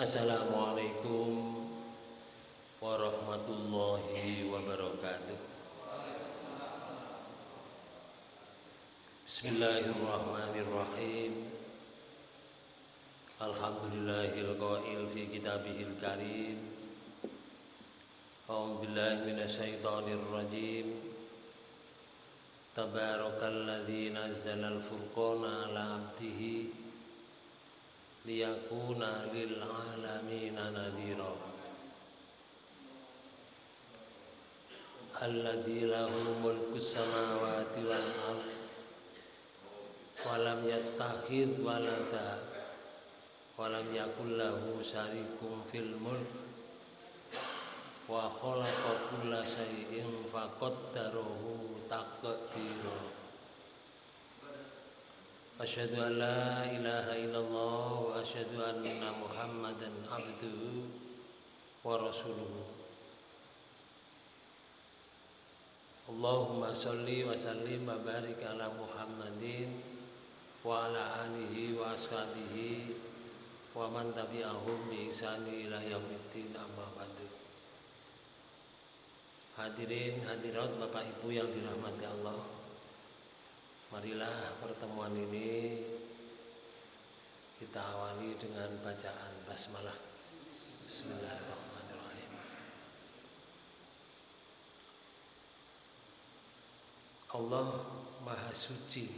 Assalamualaikum warahmatullahi wabarakatuh. Bismillahirrahmanirrahim. Alhamdulillahil qail fi kitabihil karim. A'udzu billahi minasyaitonir rajim. Tabarakalladzi nazzalal furqana 'ala 'abdihi liyakuna lil alamina nadhira. Alladzi lahu mulkus samawati wal ardh wa lam yattakhidh walada wa lam yakul lahu syarikun fil mulk wa khalaqa kulla syai'in faqaddarahu taqdira. Asyhadu an la ilaha illallah wa asyhadu anna Muhammadan abduhu wa rasuluhu. Allahumma sholli wa sallim wa barik ala Muhammadin wa ala alihi wa ashabihi wa man tabi'ahum bi ihsani ila yaumiddin, amma ba'du. Hadirin hadirat Bapak Ibu yang dirahmati Allah, marilah pertemuan ini kita awali dengan bacaan basmalah. Bismillahirrahmanirrahim. Allah Maha Suci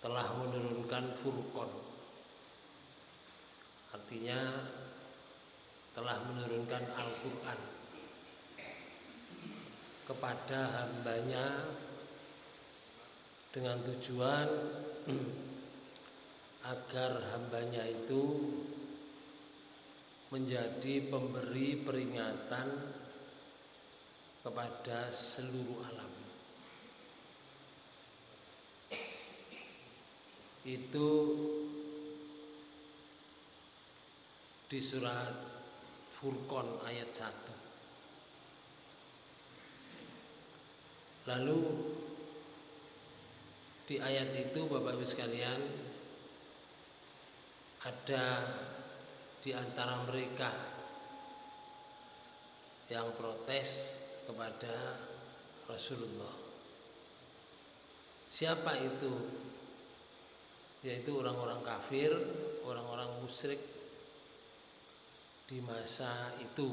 telah menurunkan Furqan, artinya telah menurunkan Al-Quran kepada hambanya dengan tujuan agar hambanya itu menjadi pemberi peringatan kepada seluruh alam. Itu di surat Furqan ayat 1. Lalu di ayat itu Bapak Ibu sekalian, ada di antara mereka yang protes kepada Rasulullah. Siapa itu? Yaitu orang-orang kafir, orang-orang musyrik di masa itu,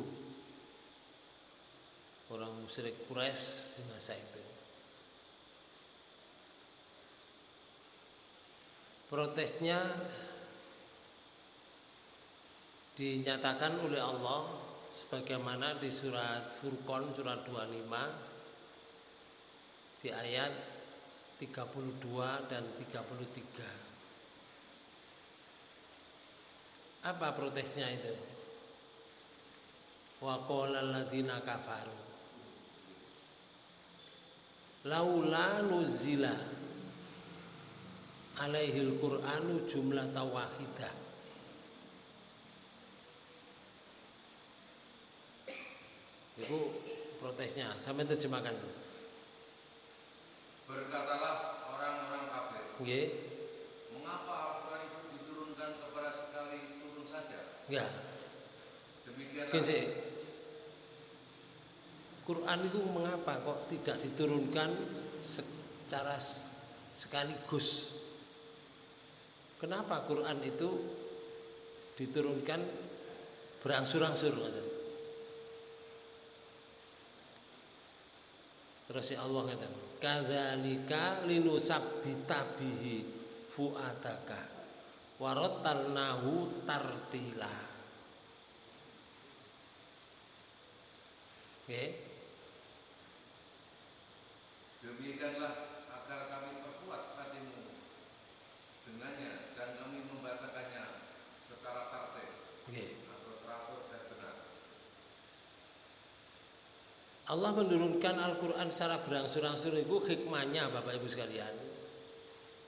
orang musyrik Quraisy di masa itu. Protesnya dinyatakan oleh Allah sebagaimana di surat Furqan surat 25 di ayat 32 dan 33. Apa protesnya itu? Wa qala alladziina kafaru laula nuzila alaihil Qur'anu jumlatan wahidah. Itu protesnya. Sampai terjemahkan. Berkatalah orang-orang kafir. Nggih. Mengapa Al-Quran itu diturunkan kepada sekali turun saja? Ya. Demikianlah. Gini, Quran itu mengapa kok tidak diturunkan secara sekaligus? Kenapa Quran itu diturunkan berangsur-angsur? Terus ya Allah katakan, kadzalika linusabbita bihi fuadaka warattalnahu tartila. Oke. Demikianlah agar kami perkuat hatimu dengannya dan kami membacakannya secara tertib atau teratur dan benar. Allah menurunkan Al-Quran secara berangsur-angsur itu hikmahnya Bapak Ibu sekalian.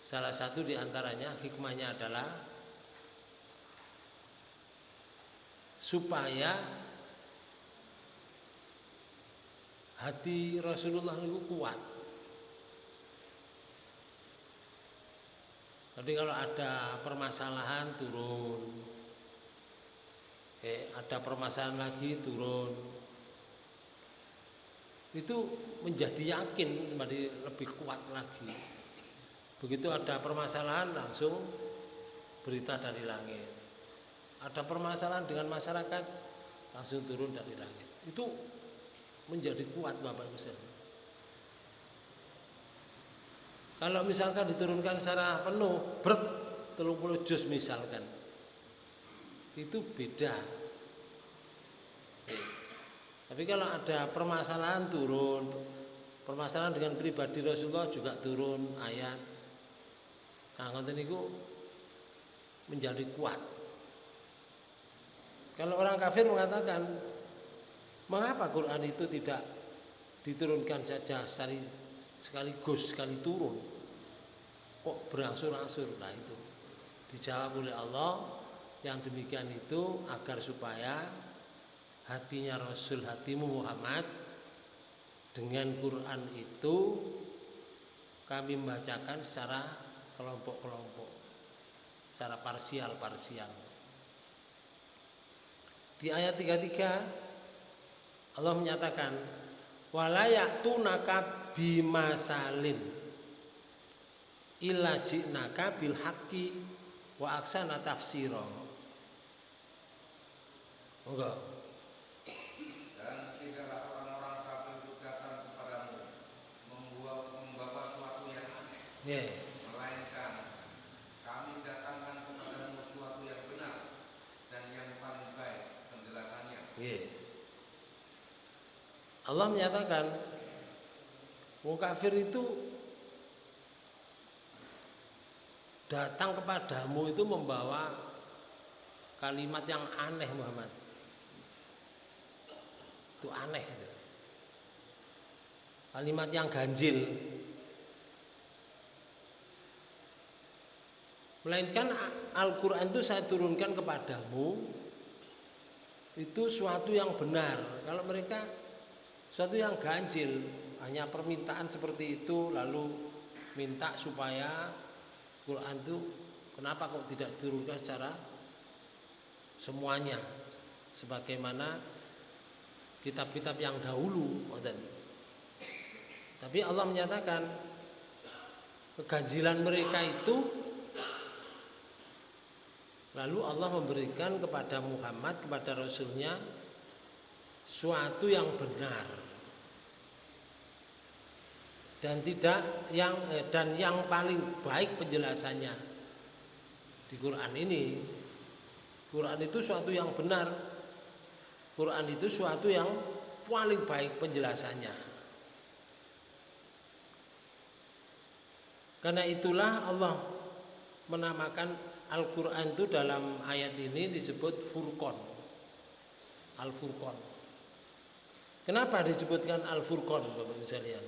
Salah satu di antaranya hikmahnya adalah supaya hati Rasulullah itu kuat. Jadi kalau ada permasalahan turun, ada permasalahan lagi turun. Itu menjadi yakin, menjadi lebih kuat lagi. Begitu ada permasalahan langsung berita dari langit. Ada permasalahan dengan masyarakat langsung turun dari langit. Itu menjadi kuat Bapak Ibu sekalian. Kalau misalkan diturunkan secara penuh, 30 juz misalkan, itu beda. Tapi kalau ada permasalahan turun, permasalahan dengan pribadi Rasulullah juga turun ayat. Sangat niku menjadi kuat. Kalau orang kafir mengatakan, mengapa Quran itu tidak diturunkan saja sekaligus sekali turun, kok berangsur-angsur? Nah itu dijawab oleh Allah, yang demikian itu agar supaya hatinya Rasul, hatimu Muhammad, dengan Quran itu kami membacakan secara kelompok-kelompok, secara parsial-parsial. Di ayat 33 Allah menyatakan wala ya'tunaka bimasalin illa ji'naka bil haqqi wa aksana tafsira. Enggak. Dan tidaklah orang-orang kafir itu datang kepadamu membawa suatu yang aneh, melainkan kami datangkan kepadamu sesuatu yang benar dan yang paling baik penjelasannya. Allah menyatakan wong kafir itu datang kepadamu itu membawa kalimat yang aneh Muhammad. Itu aneh itu. Kalimat yang ganjil. Melainkan Al-Quran itu saya turunkan kepadamu itu suatu yang benar. Kalau mereka suatu yang ganjil, hanya permintaan seperti itu, lalu minta supaya Quran itu kenapa kok tidak diturunkan secara semuanya sebagaimana kitab-kitab yang dahulu. Tapi Allah menyatakan keganjilan mereka itu, lalu Allah memberikan kepada Muhammad, kepada Rasulnya suatu yang benar dan yang paling baik penjelasannya. Di Quran ini, Quran itu suatu yang benar, Quran itu suatu yang paling baik penjelasannya. Karena itulah Allah menamakan Al-Quran itu dalam ayat ini disebut Furqan, Al-Furqan. Kenapa disebutkan Al-Furqan Bapak-Ibu sekalian?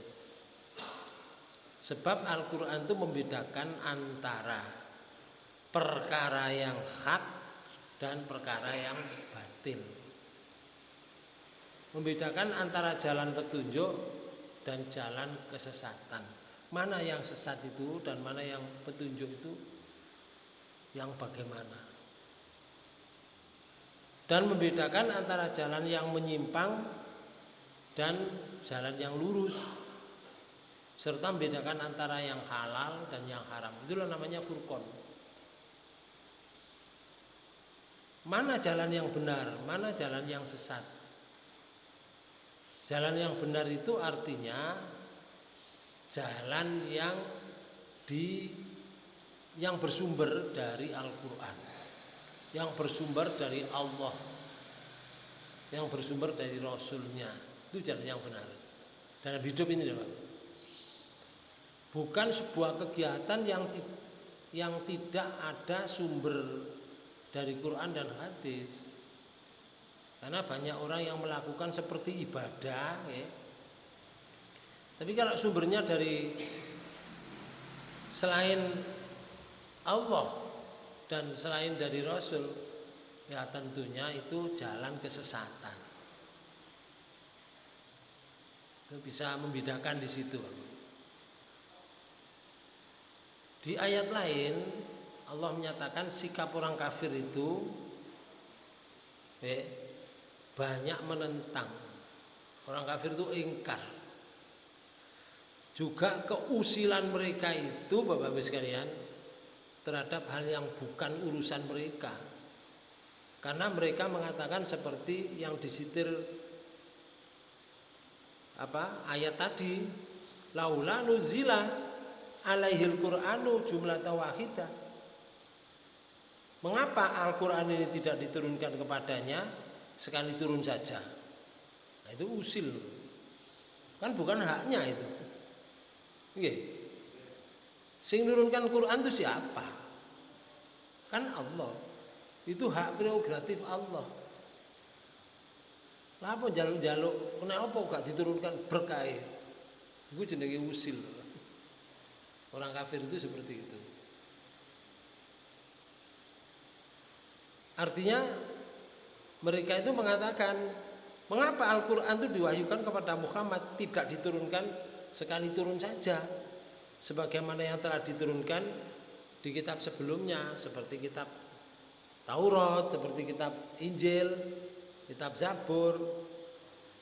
Sebab Al-Quran itu membedakan antara perkara yang hak dan perkara yang batil. Membedakan antara jalan petunjuk dan jalan kesesatan. Mana yang sesat itu dan mana yang petunjuk itu yang bagaimana. Dan membedakan antara jalan yang menyimpang dan jalan yang lurus, serta membedakan antara yang halal dan yang haram. Itulah namanya Furqan. Mana jalan yang benar, mana jalan yang sesat. Jalan yang benar itu artinya jalan yang bersumber dari Al-Quran, yang bersumber dari Allah, yang bersumber dari Rasulnya. Itu jalan yang benar dalam hidup ini, Pak. Bukan sebuah kegiatan yang tidak ada sumber dari Quran dan hadis. Karena banyak orang yang melakukan seperti ibadah, ya. Tapi kalau sumbernya dari selain Allah dan selain dari Rasul, ya tentunya itu jalan kesesatan. Itu bisa membedakan di situ. Di ayat lain Allah menyatakan sikap orang kafir itu banyak menentang. Orang kafir itu ingkar. Juga keusilan mereka itu Bapak-Ibu sekalian terhadap hal yang bukan urusan mereka. Karena mereka mengatakan seperti yang disitir ayat tadi, laula nuzila alaihil qur'anu jumlatan wahidah. Mengapa Al-Qur'an ini tidak diturunkan kepadanya sekali turun saja? Nah, itu usil. Kan bukan haknya itu. Nggih. Sing nurunkan Quran itu siapa? Kan Allah. Itu hak prerogatif Allah. Lah apa jaluk-jaluk kenapa gak diturunkan berkah? Iku jenenge usil. Orang kafir itu seperti itu. Artinya mereka itu mengatakan, mengapa Al-Quran itu diwahyukan kepada Muhammad tidak diturunkan sekali turun saja, sebagaimana yang telah diturunkan di kitab sebelumnya, seperti kitab Taurat, seperti kitab Injil, kitab Zabur.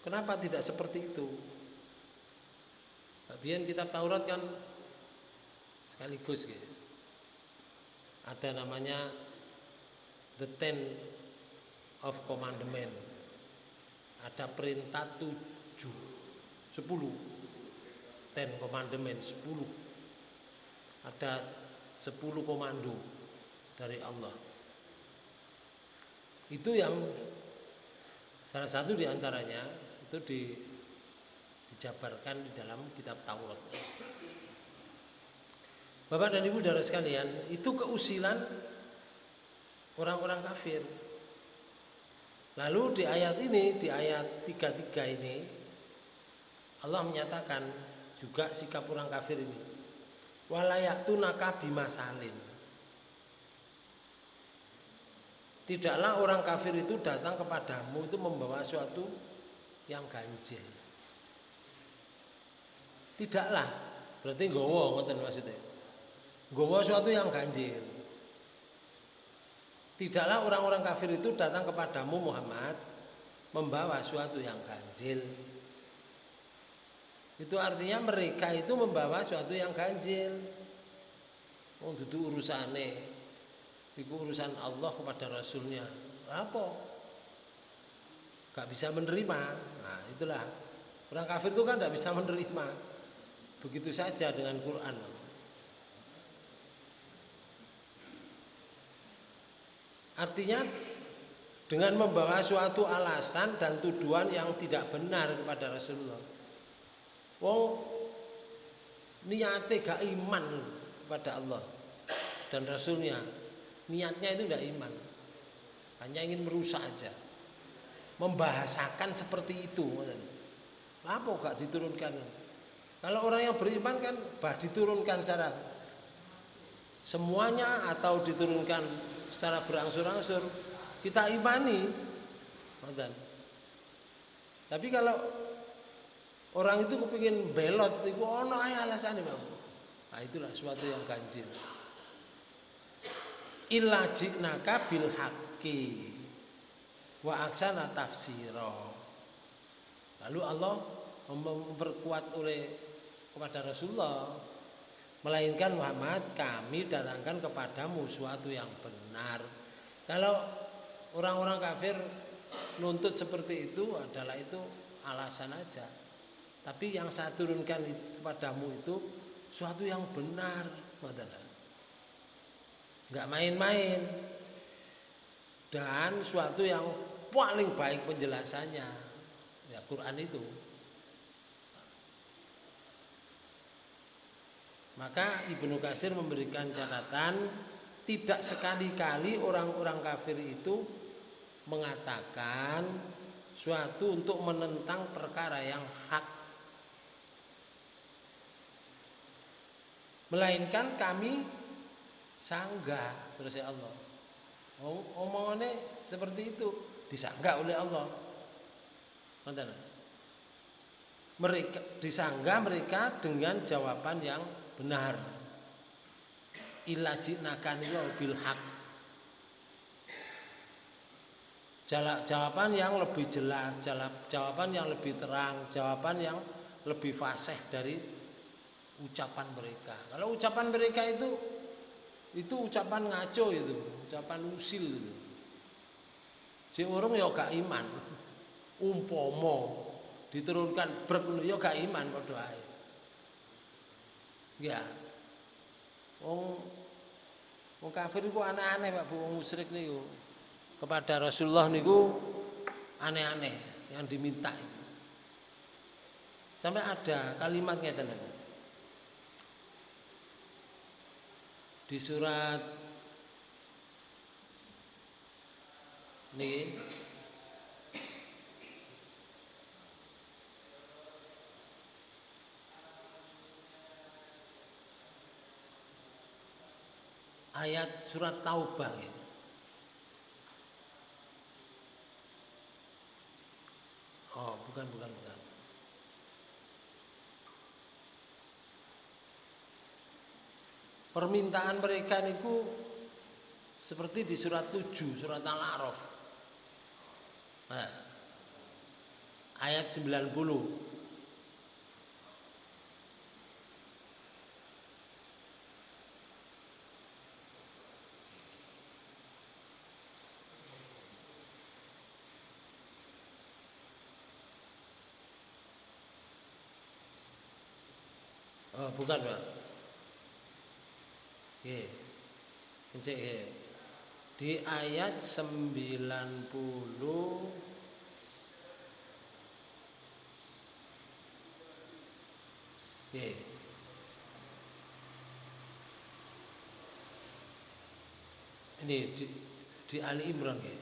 Kenapa tidak seperti itu? Bagian kitab Taurat kan sekaligus gitu. Ada namanya The Ten of Commandment. Ada perintah 10. Ten Commandment 10. Ada 10 komando dari Allah. Itu yang salah satu diantaranya itu dijabarkan di dalam kitab Taurat. Bapak dan Ibu saudara sekalian, itu keusilan orang-orang kafir. Lalu di ayat ini, di ayat 33 ini, Allah menyatakan juga sikap orang kafir ini. Walayaktunaka bimasalin. Tidaklah orang kafir itu datang kepadamu itu membawa suatu yang ganjil. Tidaklah, berarti nggawa ngoten maksudnya. Nggawa suatu yang ganjil. Tidaklah orang-orang kafir itu datang kepadamu Muhammad membawa suatu yang ganjil. Itu artinya mereka itu membawa suatu yang ganjil. Oh, itu urusane. Itu urusan Allah kepada Rasulnya. Apa? Gak bisa menerima. Nah, itulah. Orang kafir itu kan gak bisa menerima. Begitu saja dengan Quran. Artinya dengan membawa suatu alasan dan tuduhan yang tidak benar kepada Rasulullah. Wong niatnya gak iman kepada Allah dan Rasulnya. Niatnya itu tidak iman, hanya ingin merusak aja, membahasakan seperti itu. Apa gak diturunkan? Kalau orang yang beriman kan diturunkan secara semuanya atau diturunkan secara berangsur-angsur, kita imani. Tapi kalau orang itu kepingin belot, itu ono ae alasannya, Bang. Nah, itulah suatu yang ganjil. Illa ji'naka bil haqqi wa aksana tafsiro. Lalu Allah memperkuat kepada Rasulullah, melainkan Muhammad kami datangkan kepadamu suatu yang benar. Kalau orang-orang kafir nuntut seperti itu adalah itu alasan aja. Tapi yang saya turunkan kepadamu itu suatu yang benar, nggak main-main, dan suatu yang paling baik penjelasannya, ya Quran itu. Maka Ibnu Katsir memberikan catatan, tidak sekali-kali orang-orang kafir itu mengatakan suatu untuk menentang perkara yang hak, melainkan kami sanggah terus ya Allah. Omongannya seperti itu disanggah oleh Allah. Mereka disanggah mereka dengan jawaban yang benar. Illa ji'naka bil haq. Jawaban yang lebih jelas, jawaban yang lebih terang, jawaban yang lebih fasih dari ucapan mereka. Kalau ucapan mereka itu ucapan ngaco, itu ucapan usil itu. Si urung ya gak iman. Umpomo diturunkan brek ya gak iman padha ae. Ya. Wong kafir iku aneh-aneh Pak Bu, wong musyrik niku. Kepada Rasulullah niku aneh-aneh yang diminta itu. Sampai ada kalimat ngeten niku. Di surat niki ayat surat Taubah ya. Oh, bukan. Permintaan mereka niku seperti di surat 7, surat Al-A'raf. Nah, ayat 90. Oh, bukan, Pak. Nggih. Encik nggih. Di ayat 90 nggih. Ini di Ali Imran nggih.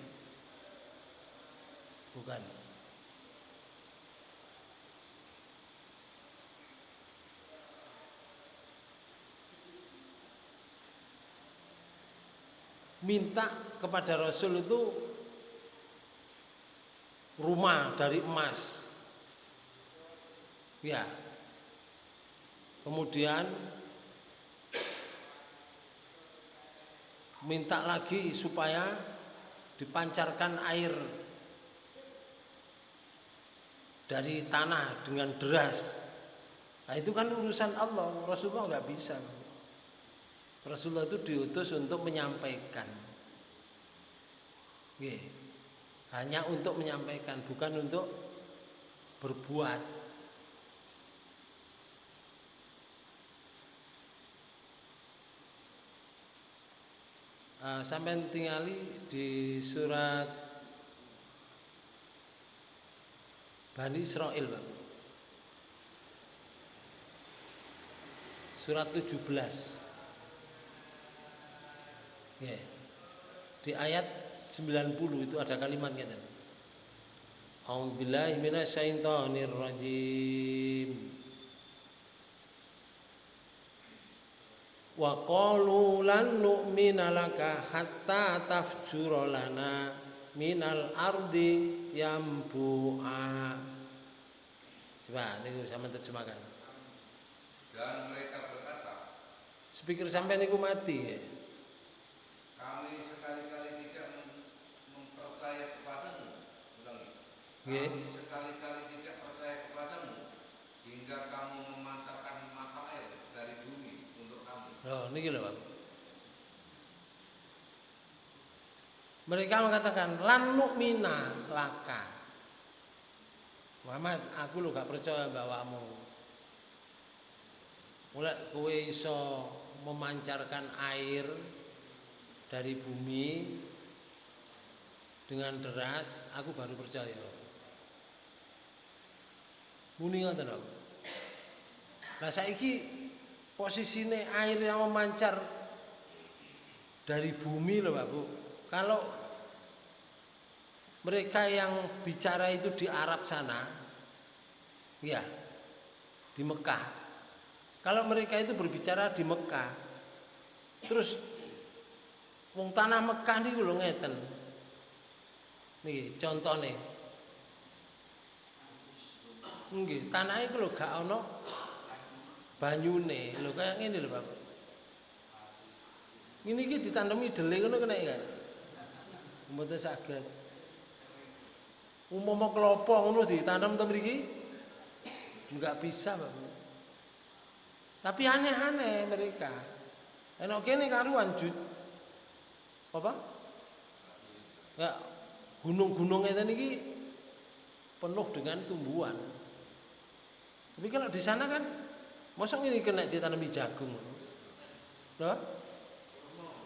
Bukan. Minta kepada Rasul itu rumah dari emas. Ya. Kemudian minta lagi supaya dipancarkan air dari tanah dengan deras. Nah, itu kan urusan Allah, Rasulullah nggak bisa. Rasulullah itu diutus untuk menyampaikan. Hanya untuk menyampaikan, bukan untuk berbuat. Sampai tingali di surat Bani Israil, Pak. Surat 17. Ya. Di ayat 90 itu ada kalimat gitu. A'udzubillahi minasyaitonir rajim. Wa qalu lan nu'mina laka hatta tafjura lana minal ardi yambu'a. Coba niku sampeyan terjemahkan. Dan mereka berkata, speaker sampeyan niku mati ya. Kami sekali-kali tidak mempercaya kepadamu. Ulangi. Nggih. Kami sekali-kali tidak percaya kepadamu hingga kamu memancarkan mata air dari bumi untuk kami. Oh, niki lho, Pak. Mereka mengatakan lan nu'mina laka. Muhammad, aku lho gak percaya bawamu. Mulai kowe iso memancarkan air dari bumi dengan deras, aku baru percaya. Muni ngoten lho. Lah saiki posisine air yang memancar dari bumi loh Pak Bu. Kalau mereka yang bicara itu di Arab sana, ya di Mekah. Kalau mereka itu berbicara di Mekah, terus wong tanah Mekah niku lho ngeten. Niki contone. Nggih, tanah iku lho gak ana banyune. Lho kaya ngene lho, Bapak. Ngene iki ditandemi dele ngono kena gak? Mboten saged. Umpama kelapa ngono ditanam ten mriki enggak bisa, Pak. Tapi aneh-aneh mereka. Enak kene karuan apa? Ya, gunung-gunung ngeten iki penuh dengan tumbuhan. Tapi kalau di sana kan mosok ini kena ditanami jagung. Loh?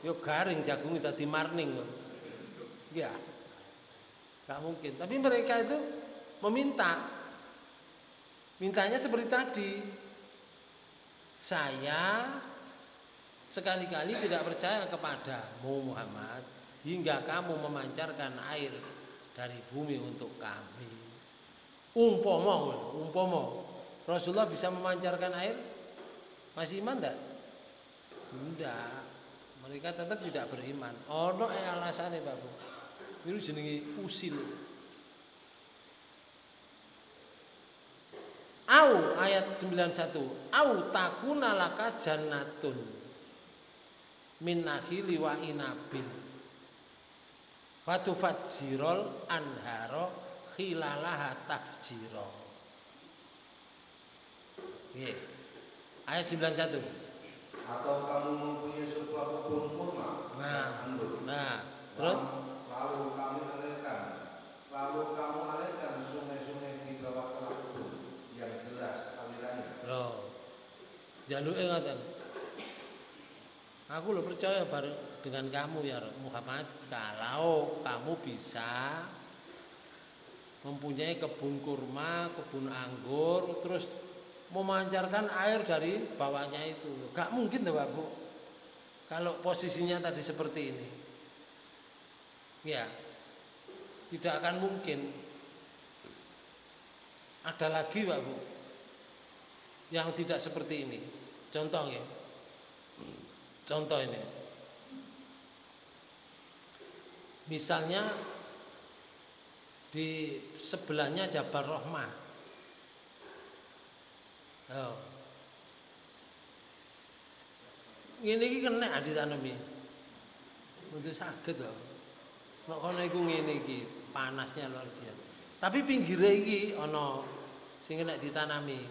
Yo garing jagung dadi marning. Ya. Enggak mungkin. Tapi mereka itu mintanya seperti tadi. Saya sekali-kali tidak percaya kepadamu Muhammad hingga kamu memancarkan air dari bumi untuk kami. Umpama Rasulullah bisa memancarkan air, masih iman enggak? Enggak. Mereka tetap tidak beriman. Ono alasannya Pak Bu. Ini jenenge usil. Au ayat 91. Au takuna laka jannatun min nakhili wa inabin. Fatufajjirul anharo khilalaha tafjiro. Nggih. Ayat 91. Atau kamu mempunyai sebuah kebun kurma. Nah, terus lalu kamu alirkan sungai-sungai di bawah tengah kebun yang deras alirannya. Loh. Jaluke ngoten. Aku lo percaya bareng dengan kamu ya Muhammad kalau kamu bisa mempunyai kebun kurma, kebun anggur, terus memancarkan air dari bawahnya itu. Gak mungkin tuh Pak Bu. Kalau posisinya tadi seperti ini. Ya. Tidak akan mungkin. Ada lagi Pak Bu yang tidak seperti ini. Contoh ya. Contoh ini. Misalnya di sebelahnya Jabal Rahmah. Oh. Ngene iki kena ditanemi. Untuk saged to. Nek kono iku ngene iki, panasnya luar biasa. Tapi pinggire iki ana sing kena ditanami.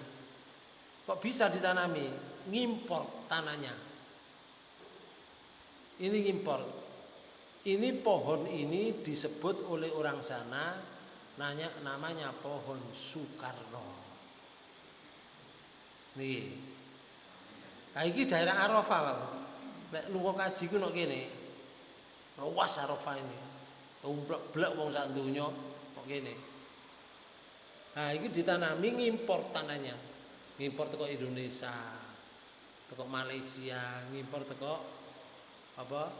Kok bisa ditanami? Ngimpor tanahnya. Ini ngimpor. Ini pohon ini disebut oleh orang sana namanya pohon Soekarno. Nih, nah ini daerah Arafah, Pak. Nek lunga kaji ku nok kene. Luas Arafah ini. Tumblek-blek wong sak donya kok kene. Nah, iki ditanami ngimpor tanahnya. Ngimpor teko Indonesia, teko Malaysia, ngimpor teko apa?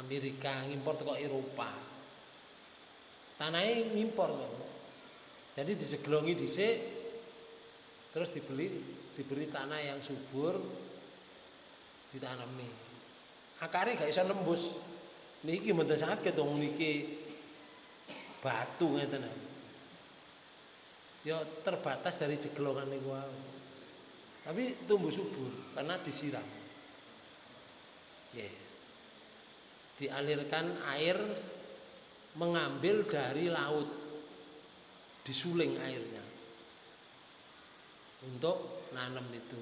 Amerika, ngimpor teko Eropa. Tanahnya ngimpor, Pak. Jadi dijeglongi dhisik terus diberi tanah yang subur ditanami. Akare gak iso nembus. Niki mboten saged wong niki batu ngeten. Ya terbatas dari jeglongan niku wae. Tapi tumbuh subur karena disiram. Yeah. Dialirkan air mengambil dari laut. Disuling airnya. Untuk nanam itu.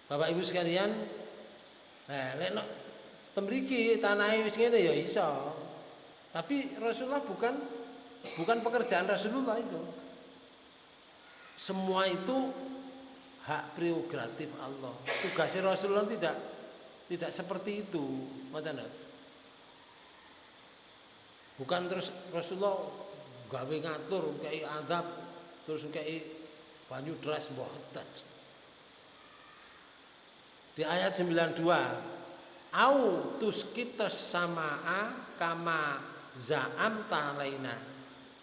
Bapak Ibu sekalian, lek nek temriki tanahe wis ngene ya iso. Tapi Rasulullah bukan pekerjaan Rasulullah itu. Semua itu hak prerogatif Allah. Tugasnya Rasulullah tidak seperti itu. Ngoten lho. Bukan terus Rasulullah gawe ngatur kayak adab terus kayak banyu deras mboten. Di ayat 92, au tuskitos samaa kama za'am ta'alaina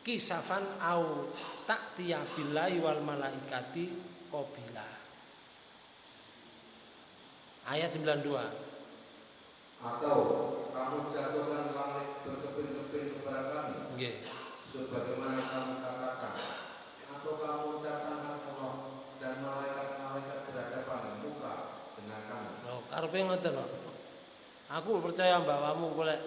kisafan au ta'tiya billahi wal malaikati qabila. Ayat 92. Atau kamu jatuhkan langit berkeping-keping kepada kami. Nggih. Sebagaimana kamu katakan. Atau kamu datangkan Allah dan malaikat-malaikat berhadapan muka dengan kami. Lho, karepe ngoten lho. Aku percaya mbakmu golek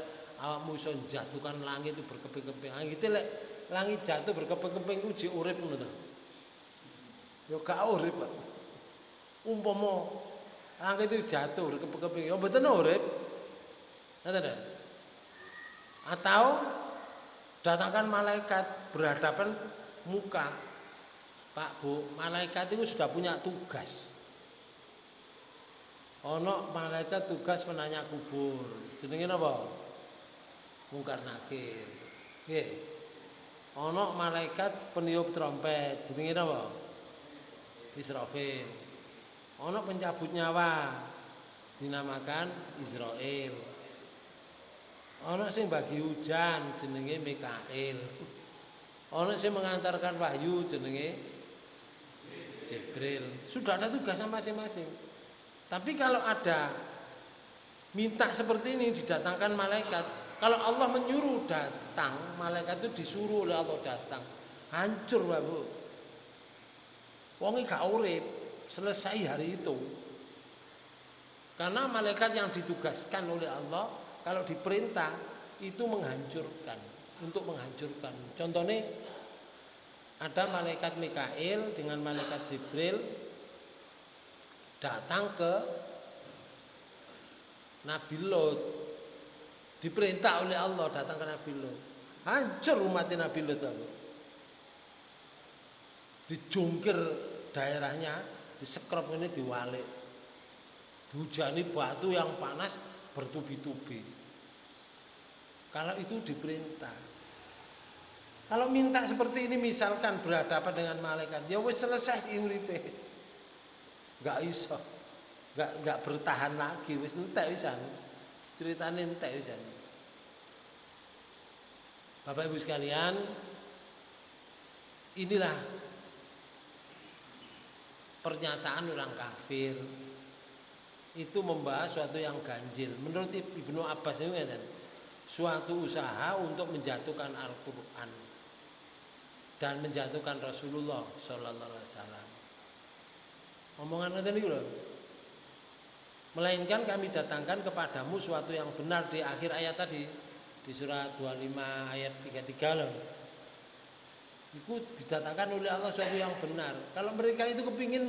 awakmu iso jatuhkan langit itu berkeping-keping. Langit lek langit jatuh berkeping-keping uji urip ngono ta. Ya gak urip, Pak. Umpama langit itu jatuh berkeping-keping, ya mboten urip. Ngoten. Atau datangkan malaikat berhadapan muka. Pak Bu, malaikat itu sudah punya tugas. Ono malaikat tugas menanya kubur. Jenenge napa? Mungkar Nakir. Nggih. Ono malaikat peniup trompet. Jenenge napa? Israfil. Ono pencabut nyawa. Dinamakan Israil. Ono sing bagi hujan jenenge Mikail. Ono sing mengantarkan wahyu jenenge Jibril. Sudah ada tugasnya masing-masing. Tapi kalau ada minta seperti ini didatangkan malaikat, kalau Allah menyuruh datang, malaikat itu disuruh oleh Allah datang, hancur Pak Bu. Wong gak urip, selesai hari itu. Karena malaikat yang ditugaskan oleh Allah kalau diperintah itu menghancurkan, untuk menghancurkan. Contohnya ada malaikat Mikail dengan malaikat Jibril datang ke Nabi Lot, diperintah oleh Allah datang ke Nabi Lot, hancur umatnya Nabi Lot, dijungkir daerahnya, disekrop ini diwalik, dihujani batu yang panas bertubi-tubi. Kalau itu diperintah. Kalau minta seperti ini misalkan berhadapan dengan malaikat, ya wis selesai uripe. Enggak iso. Enggak bertahan lagi, wis entek wisan. Ceritane entek wisan. Bapak Ibu sekalian, inilah pernyataan orang kafir. Itu membahas suatu yang ganjil. Menurut Ibnu Abbas ini ngeten, suatu usaha untuk menjatuhkan Al-Qur'an dan menjatuhkan Rasulullah sallallahu alaihi wasallam. Omongan ngeten niku lho. Melainkan kami datangkan kepadamu suatu yang benar di akhir ayat tadi di surat 25 ayat 33 loh. Itu didatangkan oleh Allah suatu yang benar. Kalau mereka itu kepingin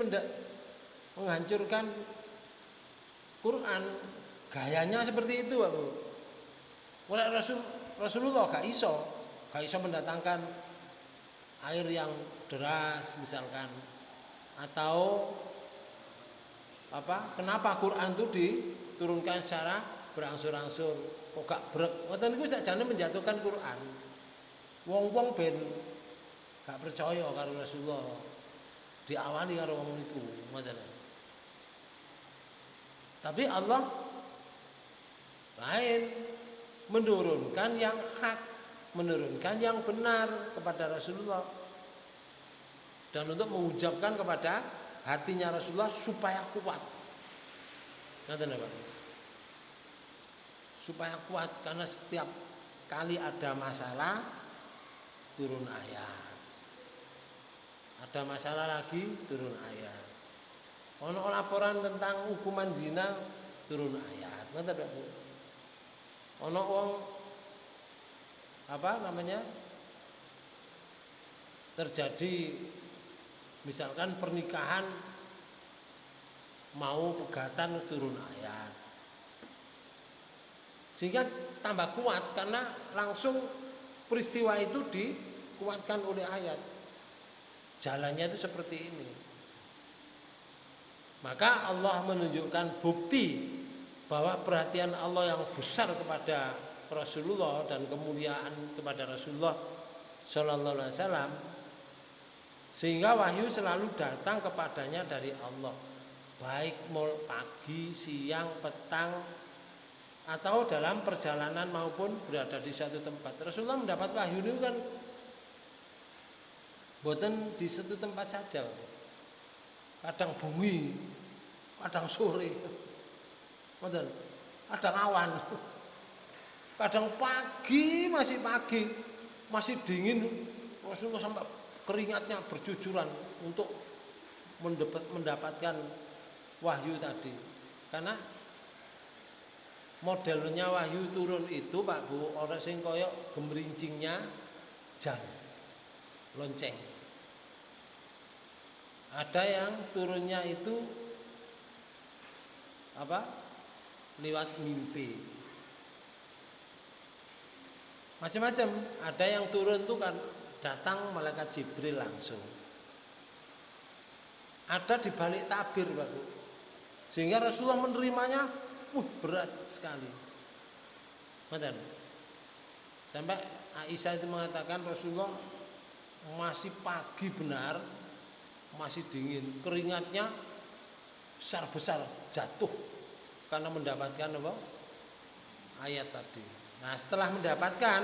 menghancurkan Quran, gayanya seperti itu, Pak Bu. Oleh Rasulullah gak iso mendatangkan air yang deras misalkan, atau kenapa Quran itu diturunkan secara berangsur-angsur kok gak brek ngoten niku sakjane menjatuhkan Quran. Wong-wong ben gak percaya karo Rasulullah, diawali karo wong niku ngoten. Tapi Allah lain, menurunkan yang hak, menurunkan yang benar kepada Rasulullah, dan untuk mengucapkan kepada hatinya Rasulullah supaya kuat. Nanti Pak, supaya kuat, karena setiap kali ada masalah turun ayat, ada masalah lagi turun ayat. Ono laporan tentang hukuman zina turun ayat. Nanti Pak, ono wong terjadi misalkan pernikahan mau pegatan turun ayat, sehingga tambah kuat karena langsung peristiwa itu dikuatkan oleh ayat. Jalannya itu seperti ini. Maka Allah menunjukkan bukti bahwa perhatian Allah yang besar kepada Rasulullah dan kemuliaan kepada Rasulullah Sallallahu Alaihi Wasallam, sehingga wahyu selalu datang kepadanya dari Allah, baik pagi, siang, petang, atau dalam perjalanan maupun berada di satu tempat. Rasulullah mendapat wahyu itu kan boten di satu tempat saja, kadang bumi, kadang sore, kadang awan, kadang pagi, masih dingin, Rasulullah sampai keringatnya bercucuran untuk mendapatkan wahyu tadi. Karena modelnya wahyu turun itu Pak Bu, orang sing koyok gemerincingnya jam lonceng. Ada yang turunnya itu apa? Lewat mimpi. Macam-macam. Ada yang turun tuh kan datang malaikat Jibril langsung. Ada di balik tabir Pak Bu. Sehingga Rasulullah menerimanya berat sekali. Betul. Sampai Aisyah itu mengatakan Rasulullah masih pagi benar, masih dingin, keringatnya besar-besar jatuh karena mendapatkan apa? Ayat tadi. Nah, setelah mendapatkan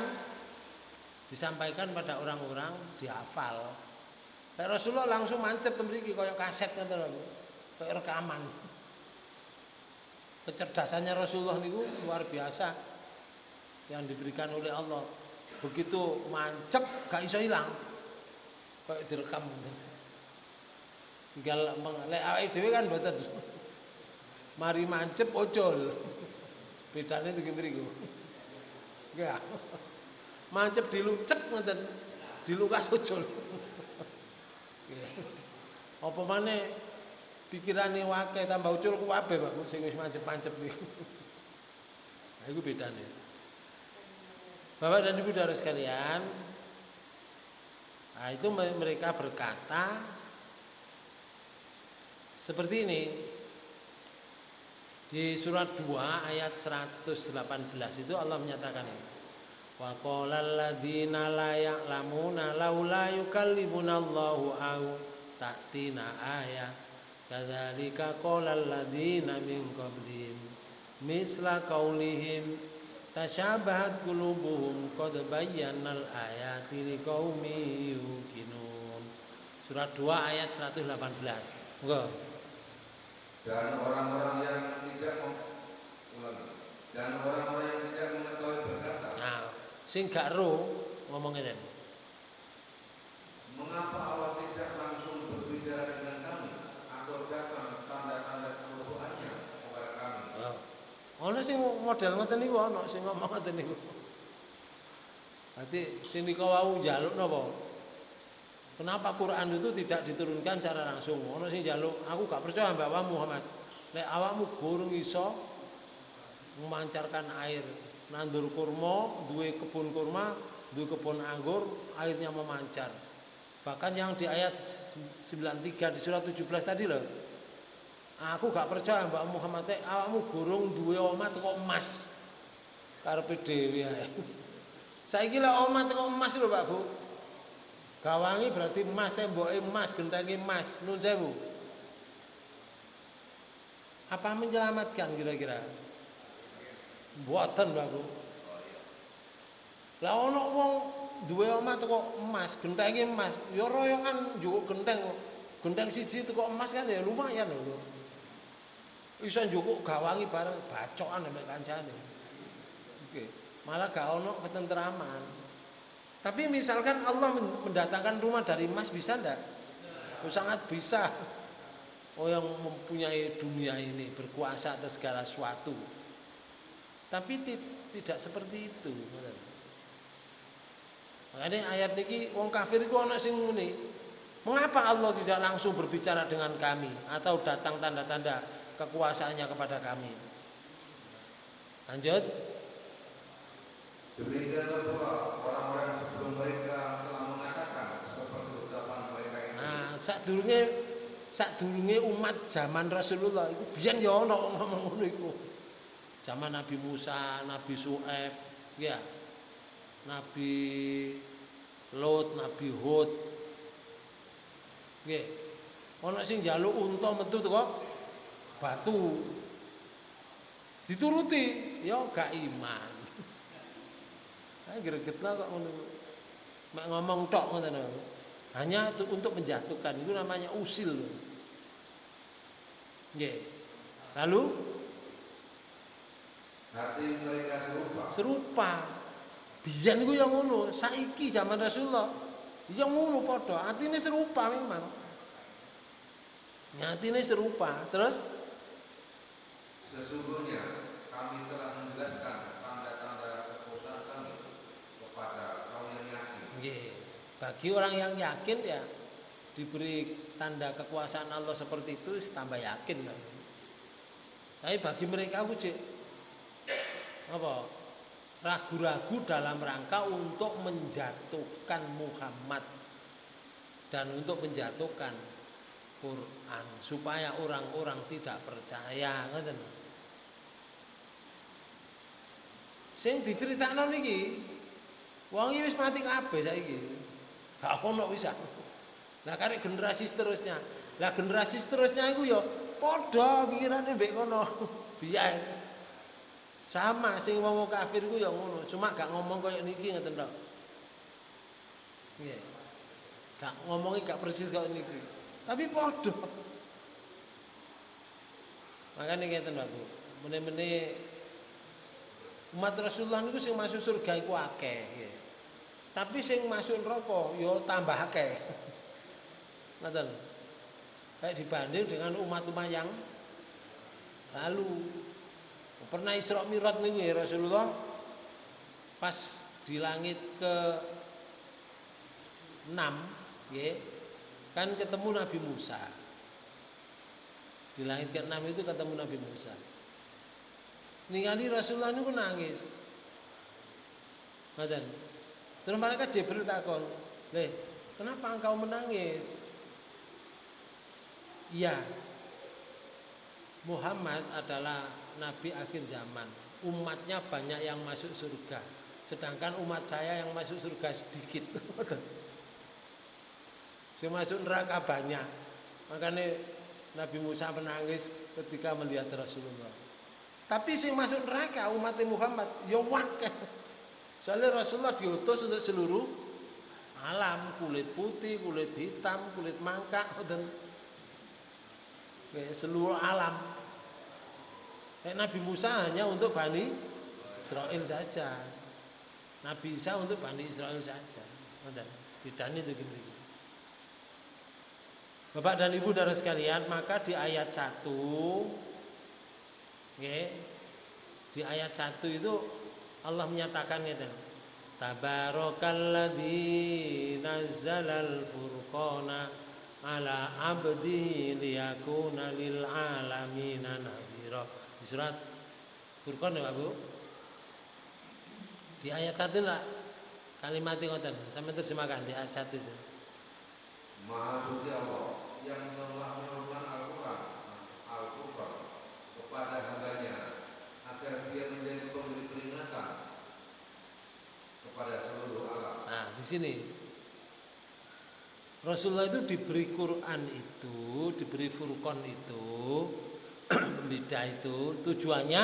disampaikan pada orang-orang dihafal. Rasulullah langsung mancep mriki koyo kaset ngoten lho. Koyo rekaman. Kecerdasannya Rasulullah niku luar biasa yang diberikan oleh Allah. Begitu mancep gak iso hilang. Kayak direkam. Tinggal lek awake dhewe kan mboten. Mari mancep ojol. Bedane iki mriku. Enggak. Mancep dilucek ngoten. Dilukas ojol. Apa maneh pikirane wae tambah ucul kuwabe Pak sing wis mancep-mancep niku. Nah iku bedane. Bapak dan Ibu saudara sekalian, nah itu mereka berkata seperti ini. Di surat 2 ayat 118 itu Allah menyatakan ini. Wa qalal ladzina la ya'lamuna laula yukallimunallahu aw ta'tina ayat kadzalika qalal ladzina min qablihim misla qaulihim tasyabahat qulubuhum qad bayyana al-ayati liqaumin yuqinun. Surat 2 ayat 118. Monggo. Dan orang-orang yang tidak mengetahui berkata. Nah, sing gak ro ngomong ngeten. Mengapa Allah tidak langsung berbicara dengan kami atau datang tanda-tanda kenubuatannya kepada kami? Ana sing model ngoten niku ana sing ngomong ngoten niku. Berarti sinika wau njaluk napa? Kenapa Quran itu tidak diturunkan secara langsung? Ana sing njaluk, aku gak percaya mbak Muhammad. Nek awakmu gurung iso memancarkan air, nandur kurma, duwe kebun kurma, duwe kebun anggur, airnya memancar. Bahkan yang di ayat 93 di surat 17 tadi loh. Aku gak percaya mbak Muhammad awakmu gurung duwe omah teko emas. Karepe dhewe ae. Saiki lek omah teko emas lho Pak Bu. Gawangi berarti emas, temboke emas, gendhange emas, nun sewu. Apa menyelamatkan kira-kira? Mboten Pak Bu. Lah ana wong duwe omah teko emas, gendhange emas, ya royongan njukuk gendheng. Gendheng siji teko emas kan ya lumayan lho. Iso njukuk gawangi bareng bacokan ambek kancane. Oke. Malah gak ono ketentraman. Tapi misalkan Allah mendatangkan rumah dari emas bisa enggak? Oh, sangat bisa. Oh yang mempunyai dunia ini berkuasa atas segala sesuatu. Tapi tidak seperti itu. Makanya ayat niki wong kafir iku ana sing muni. Mengapa Allah tidak langsung berbicara dengan kami atau datang tanda-tanda kekuasaannya kepada kami? Lanjut. Demikianlah pula orang-orang sebelum mereka telah mengatakan seperti ucapan mereka ini. Nah, sadurunge umat zaman Rasulullah iku biyen ya ana ngomong ngono iku. Zaman Nabi Musa, Nabi Syuaib, ya. Nabi Lot, Nabi Hud. Nggih. Ana sing njaluk unta metu teko batu. Dituruti, ya gak iman. Gregetna kok ngono. Mak ngomong tok ngoten lho. Hanya untuk menjatuhkan, itu namanya usil. Nggih. Lalu hati mereka serupa. Biyen niku ya ngono, saiki zaman Rasulullah ya ngono padha, atine serupa memang. Atine serupa. Terus sesungguhnya kami telah Nggih. Bagi orang yang yakin ya diberi tanda kekuasaan Allah seperti itu tambah yakin. Tapi bagi mereka aku apa? Ragu-ragu dalam rangka untuk menjatuhkan Muhammad dan untuk menjatuhkan Quran supaya orang-orang tidak percaya, ngoten. Sing diceritakno niki wong iki wis mati kabeh saiki. Gak ono wisan. Lah karek generasi seterusnya. Lah generasi seterusnya iku ya padha pikirane mbek kono. Biyen. Sama sing wong kafir iku ya ngono, cuma gak ngomong koyo niki ngoten tok. Nggih. Gak ngomongi gak persis koyo niki. Tapi padha. Makane ngeten Pak Bu. Mene-mene umat Rasulullah niku sing masuk surga iku akeh, nggih. Tapi sing masuk neraka ya tambah akeh. Ngoten. Kayak dibanding dengan umat-umat yang lalu. Pernah Isra Mi'raj niku ya Rasulullah pas di langit ke 6 nggih. Kan ketemu Nabi Musa. Di langit ke-6 itu ketemu Nabi Musa. Ningali Rasulullah niku nangis. Ngoten. Terus malaikat Jibril takon, "Leh, kenapa engkau menangis?" Iya. Muhammad adalah nabi akhir zaman. Umatnya banyak yang masuk surga. Sedangkan umat saya yang masuk surga sedikit. Yang masuk neraka banyak. Makanya Nabi Musa menangis ketika melihat Rasulullah. Tapi yang masuk neraka umat Muhammad ya wakil. Soalnya Rasulullah diutus untuk seluruh alam, kulit putih, kulit hitam, kulit mangkak, seluruh alam. Nabi Musa hanya untuk Bani Israel saja. Nabi Isa untuk Bani Israel saja. Bedanya itu gini. Bapak dan Ibu saudara sekalian, maka di ayat 1 di ayat 1 itu Allah menyatakan gitu. Tabarakalladzi nazzalal furqana ala abdihi liyakuna lil alamina nadhira. Di surat Furqan ya Pak Bu. Di ayat 1 lah kalimat ngoten, sampai terjemahkan di ayat 1 itu. Maha suci Allah yang telah menurunkan Al-Quran kepada hambanya agar dia menjadi pemberi peringatan kepada seluruh alam. Nah, di sini Rasulullah itu diberi Quran itu, diberi Furqan itu, pembeda itu, tujuannya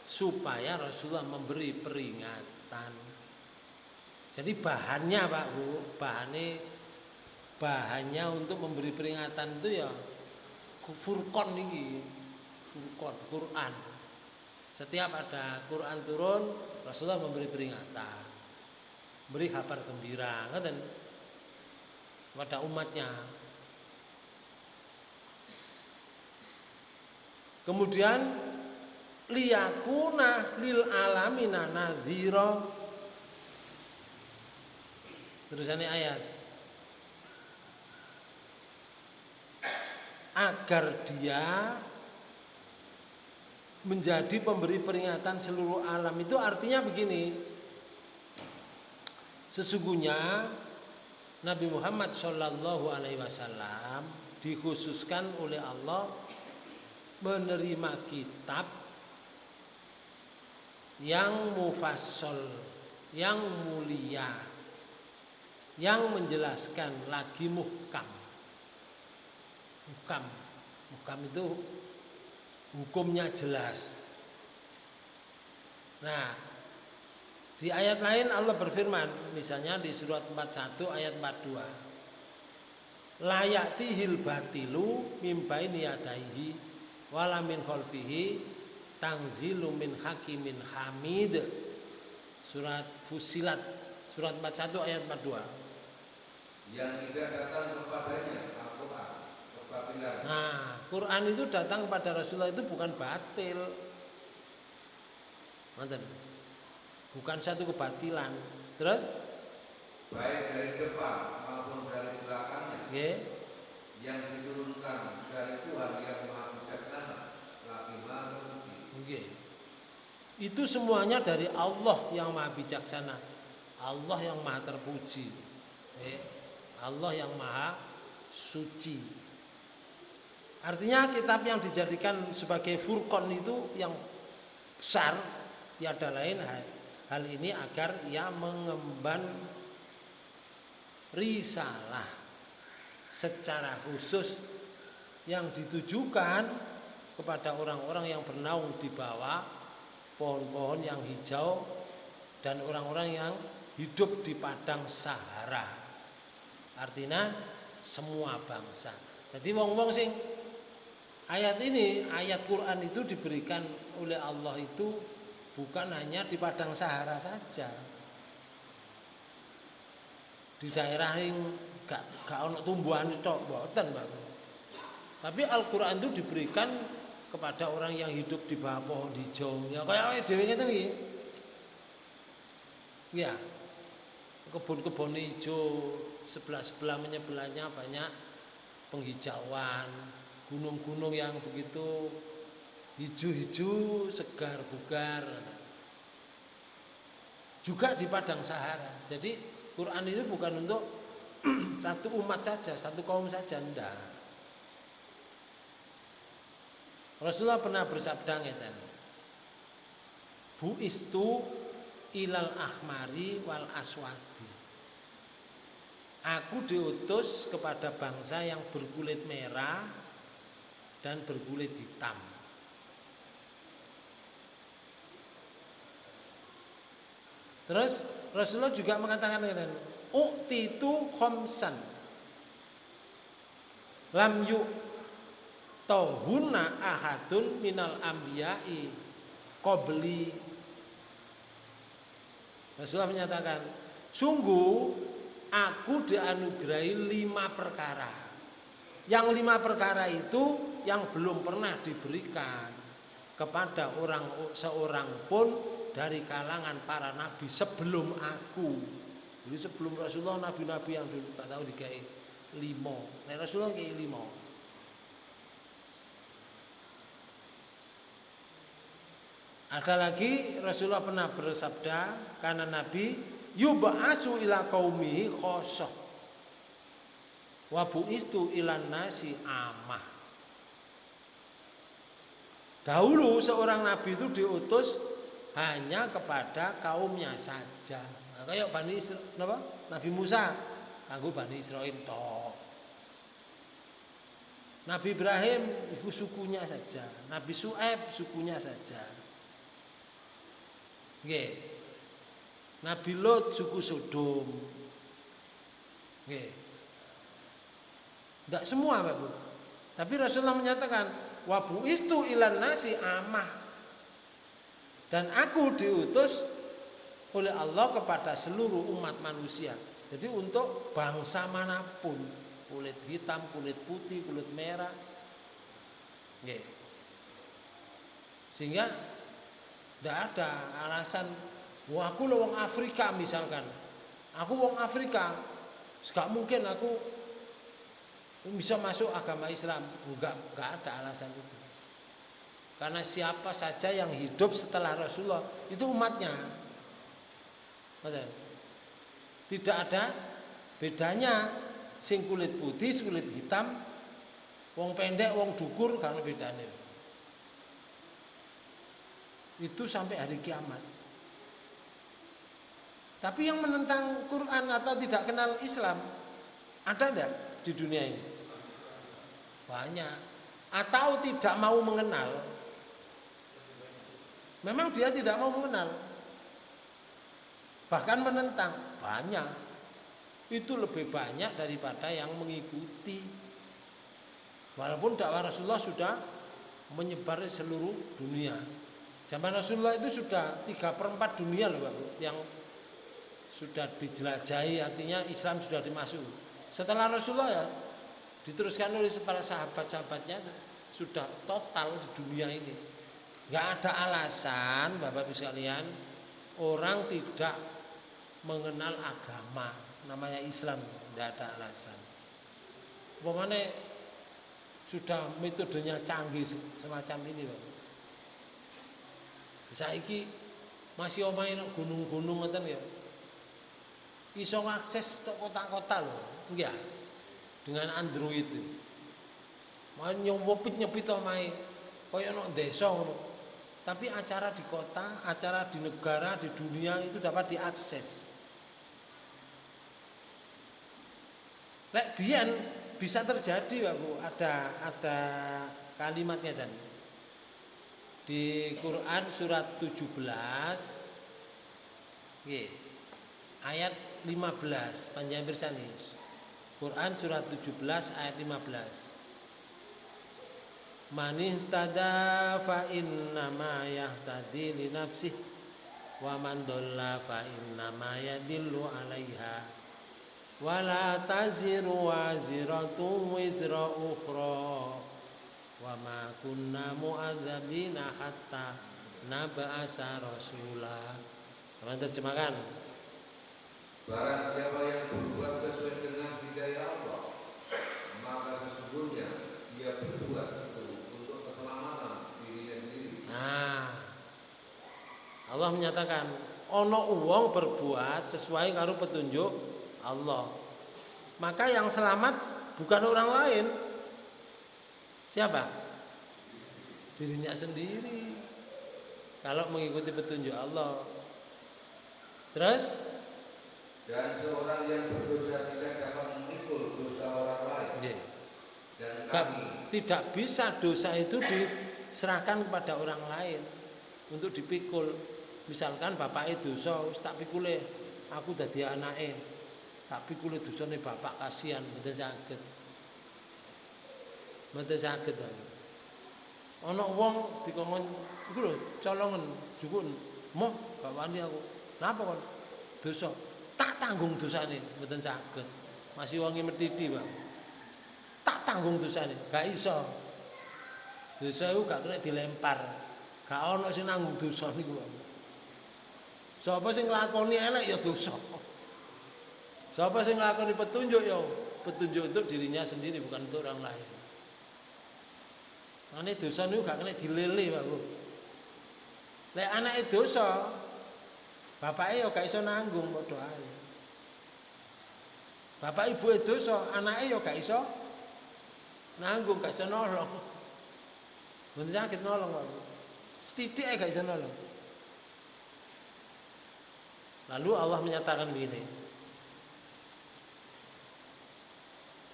supaya Rasulullah memberi peringatan. Jadi bahannya Pak Bu, bahannya untuk memberi peringatan itu ya Furqan ini, Furqan, Quran. Setiap ada Quran turun, Rasulullah memberi peringatan, beri kabar gembira, ngoten, kepada umatnya. Kemudian liyakuna lil alamina nadhira. Terusannya ayat. Agar dia menjadi pemberi peringatan seluruh alam. Itu artinya begini. Sesungguhnya Nabi Muhammad SAW dikhususkan oleh Allah menerima kitab yang mufassal, yang mulia, yang menjelaskan lagi muhkam. Muhkam itu hukumnya jelas. Nah, di ayat lain Allah berfirman, misalnya di surat 41 ayat 42. La ya'tihil batilu mim baini yadayhi wala min khalfihi tanzilu min hakimin hamid. Surat Fussilat surat 41 ayat 42. Yang tidak datang kepadanya Al-Quran kebatilan. Nah, Quran itu datang pada Rasulullah itu bukan batil. Bukan satu kebatilan. Terus baik dari depan maupun dari belakangnya, yang diturunkan dari Tuhan yang Maha Bijaksana lagi Maha Terpuji. Itu semuanya dari Allah yang Maha Bijaksana, Allah yang Maha Terpuji, Allah yang Maha Suci. Artinya kitab yang dijadikan sebagai Furqan itu yang besar, tiada lain hal ini agar ia mengemban risalah secara khusus yang ditujukan kepada orang-orang yang bernaung di bawah pohon-pohon yang hijau dan orang-orang yang hidup di padang Sahara. Artinya semua bangsa. Jadi wong-wong sing ayat ini, ayat Quran itu diberikan oleh Allah itu bukan hanya di padang Sahara saja. Di daerah yang gak ono tumbuhan itu mboten, Pak. Tapi Al-Qur'an itu diberikan kepada orang yang hidup di bawah pohon hijau. Ya kayak dhewe ngeten iki. Ya. Kebun-kebun hijau, sebelah-sebelah menyebelahnya banyak penghijauan, gunung-gunung yang begitu hijau-hijau, segar bugar. Juga di padang Sahara. Jadi Quran itu bukan untuk satu umat saja, satu kaum saja, enggak. Rasulullah pernah bersabda ngeten. Bu'istu ilal ahmari wal aswadi. Aku diutus kepada bangsa yang berkulit merah dan berkulit hitam. Terus Rasulullah juga mengatakan uktitu khamsan lam yu'tahunna ahadun minal anbiya'i qabli. Rasulullah menyatakan, sungguh aku dianugerahi 5 perkara. Yang 5 perkara itu yang belum pernah diberikan kepada seorang pun dari kalangan para nabi sebelum aku. Jadi sebelum Rasulullah, nabi-nabi yang dulu gak tahu dikai 5. Nah Rasulullah kayak 5. Ada lagi Rasulullah pernah bersabda, karena Nabi yub'asu ila qaumi khosoh wa bu'istu ilan nasi amah. Dahulu seorang nabi itu diutus hanya kepada kaumnya saja. Nah, kayak Nabi Musa kanggo Bani Israil tok. Nabi Ibrahim itu sukunya saja, Nabi Syuaib sukunya saja. Nggih. Nabi Lot suku Sodom. Nggih. Tidak semua, Pak Bu. Tapi Rasulullah menyatakan wa bu'istu ilan nasi amah. Dan aku diutus oleh Allah kepada seluruh umat manusia. Jadi untuk bangsa manapun, kulit hitam, kulit putih, kulit merah. Nggih. Sehingga tidak ada alasan, wah aku lo wong Afrika misalkan, aku wong Afrika, gak mungkin aku bisa masuk agama Islam. Enggak ada alasan itu. Karena siapa saja yang hidup setelah Rasulullah itu umatnya. Tidak ada bedanya sing kulit putih, kulit hitam, wong pendek, wong dukur, gak ada bedanya. Itu sampai hari kiamat. Tapi yang menentang Quran atau tidak kenal Islam ada enggak di dunia ini? Banyak. Atau tidak mau mengenal. Memang dia tidak mau mengenal. Bahkan menentang. Banyak. Itu lebih banyak daripada yang mengikuti. Walaupun dakwah Rasulullah sudah menyebar di seluruh dunia. Zaman Rasulullah itu sudah 3/4 dunia loh Pak, yang sudah dijelajahi, artinya Islam sudah dimasuki. Setelah Rasulullah ya diteruskan oleh para sahabat-sahabatnya sudah total di dunia ini. Nggak ada alasan Bapak Ibu sekalian orang tidak mengenal agama. namanya Islam, tidak ada alasan. Umpamanya sudah metodenya canggih semacam ini, Pak. Saiki masih omahe nang gunung-gunung ngoten ya. Iso ngakses tok kota-kota lho, enggak. Dengan Android. Mau nyepit omahe kaya nang desa ngono. Tapi acara di kota, acara di negara, di dunia itu dapat diakses. Lek biyen bisa terjadi, Pak Bu, ada kalimatnya dan di Quran surat 17 ayat 15 panjang bersani. Quran surat 17 ayat 15. Man ihtada fa innama yahtadi li nafsih wa man dhalla fa innama yadillu 'alaiha wa la taziru waziratun wizra ukhra wa ma kunna mu'adzabina hatta nab'asa rasula. Teman terjemahkan. Barang siapa yang berbuat sesuai dengan hidayah Allah, maka sesungguhnya dia berbuat itu untuk keselamatan dirinya sendiri. Nah, Allah menyatakan ono wong berbuat sesuai karo petunjuk Allah. Maka yang selamat bukan orang lain. Siapa? Dirinya sendiri. Kalau mengikuti petunjuk Allah. Terus? Dan seorang yang berdosa tidak dapat memikul dosa orang lain. Dan tidak bisa dosa itu diserahkan kepada orang lain untuk dipikul. Misalkan bapaknya dosa, tak pikule, aku dadi anake, tak pikule dosane bapak, kasihan, mboten saged. Mboten saged. Ana wong dikongkon iku lho, colongan jukun, "Moh, bapakne aku. Napa kon? Dosa. Tak tanggung dosane, mboten saged." Masih wonge medhidi, Pak. Tak tanggung dosane, gak iso. Dosa iku gak kena dilempar. Gak ana sing nanggung dosa niku, Pak. Sapa sing nglakoni elek ya dosa. Sapa sing nglakoni petunjuk ya petunjuk untuk dirinya sendiri, bukan untuk orang lain. Ane dosa niku gak kena dilele, Pak Bu. Lek anake dosa, bapake ya gak iso nanggung padha ae. Bapak ibu dosa, anake ya gak iso nanggung, gak iso nolong. Mboten saged nolong, Pak Bu. Sithik ae gak iso nolong. Lalu Allah menyatakan begini.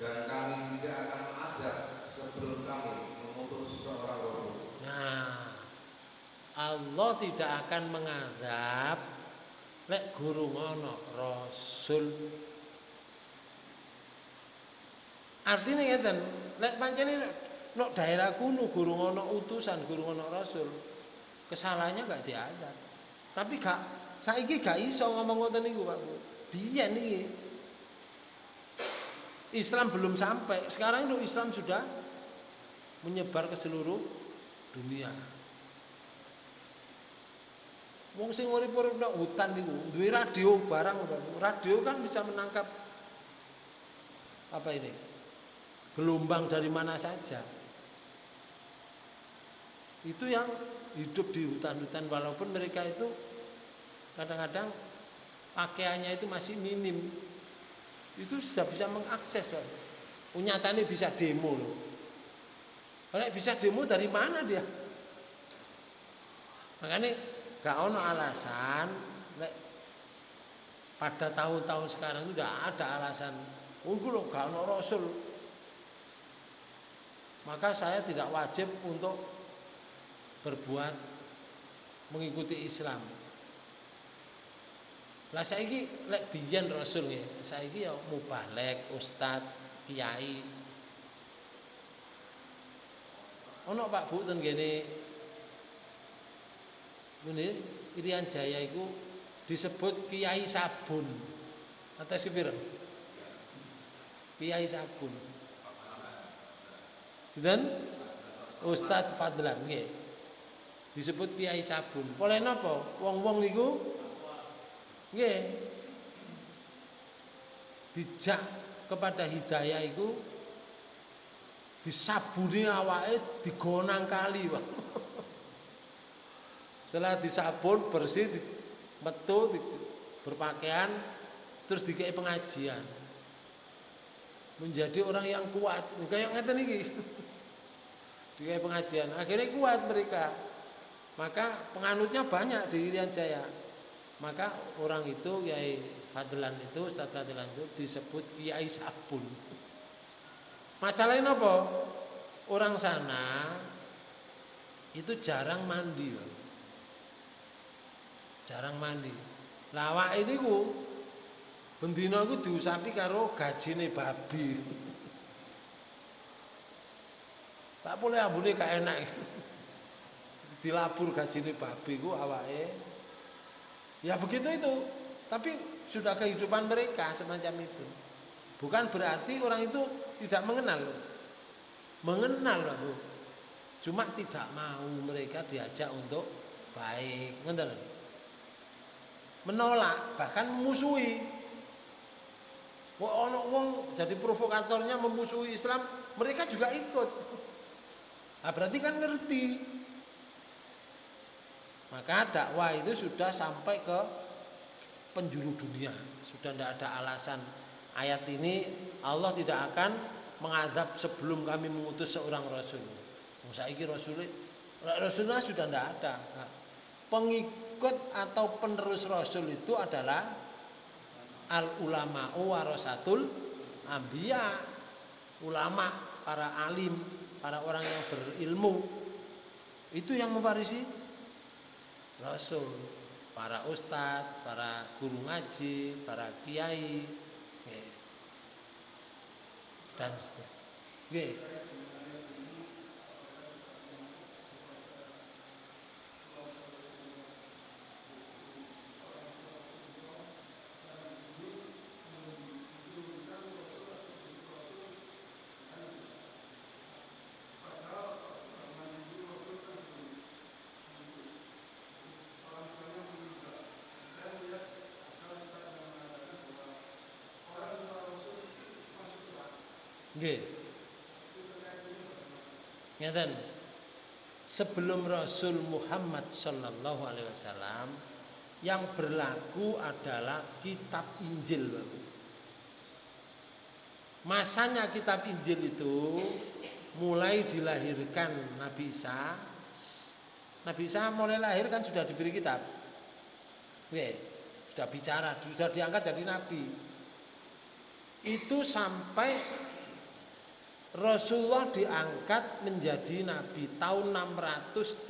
Dan kami tidak akan mengazab sebelum kami memutus seorang roh. Nah, Allah tidak akan mengazab lek gurung ana rasul. Artinya ngeten, lek pancene nek daerah kuno gurung ana utusan, gurung ana rasul, kesalahannya gak diadab. Tapi saiki gak iso ngomong ngoten niku, Pak Bu. Biyen iki Islam belum sampai. Sekarang itu Islam sudah menyebar ke seluruh dunia. Wong sing urip-urip nang hutan niku duwe radio barang, Pak Bu. Radio kan bisa menangkap apa ini? Gelombang dari mana saja. Itu yang hidup di hutan-hutan walaupun mereka itu kadang-kadang pakaiannya itu masih minim. Itu sudah bisa mengakses, Pak. Nyatanya bisa demo loh. Kalau bisa demo dari mana dia? Makanya gak ono alasan pada tahun-tahun sekarang itu tidak ada alasan. Loh, gak ono rasul. Maka saya tidak wajib untuk berbuat mengikuti Islam. Lah saiki lek biyen rasul nggih, saiki ya mubalek, ustad, kiai. Ono Pak Bu ten kene. Ngene Irian Jaya iku disebut Kiai Sabun. Atas sepira? Kiai Sabun. Sinten? Ustad Fadlan nggih. Disebut Kiai Sabun. Oleh napa? Wong-wong niku nggih. dijak kepada hidayah itu disabuni awake digonang kali, Pak. Setelah disabun bersih metu berpakaian terus dikei pengajian. Menjadi orang yang kuat. Kayak ngeten iki. Dikei pengajian, akhirnya kuat mereka. Maka penganutnya banyak di Irian Jaya. Maka orang itu Kiai Fadlan itu, Ustaz Fadlan itu disebut Kiai Sabun. Masalahnya apa? Orang sana itu jarang mandi, jarang mandi. Lawak ini ku bendina ku diusapi karo gajine babi. Tak boleh ambune gak enak. Dilapur gajine babi ku awake. Ya begitu itu. Tapi sudah kehidupan mereka semacam itu. Bukan berarti orang itu tidak mengenal. Mengenal, Bu. Cuma tidak mau mereka diajak untuk baik. Ngerti? Menolak, bahkan memusuhi. Ono wong jadi provokatornya memusuhi Islam, mereka juga ikut. Nah, berarti kan ngerti. Maka dakwah itu sudah sampai ke penjuru dunia. Sudah tidak ada alasan. Ayat ini Allah tidak akan mengadab sebelum kami mengutus seorang rasul. Saiki rasulnya sudah tidak ada. Nah, pengikut atau penerus rasul itu adalah al ulama'u warasatul anbiya. Ulama, para alim, para orang yang berilmu itu yang mewarisi rasul. Para ustadz, para guru ngaji, para kiai, dan seterusnya. Ngeten. Sebelum Rasul Muhammad sallallahu alaihi wasallam yang berlaku adalah kitab Injil. Masanya kitab Injil itu mulai dilahirkan Nabi Isa. Nabi Isa mulai lahir kan sudah diberi kitab. Sudah bicara, sudah diangkat jadi nabi. Itu sampai Rasulullah diangkat menjadi nabi tahun 632.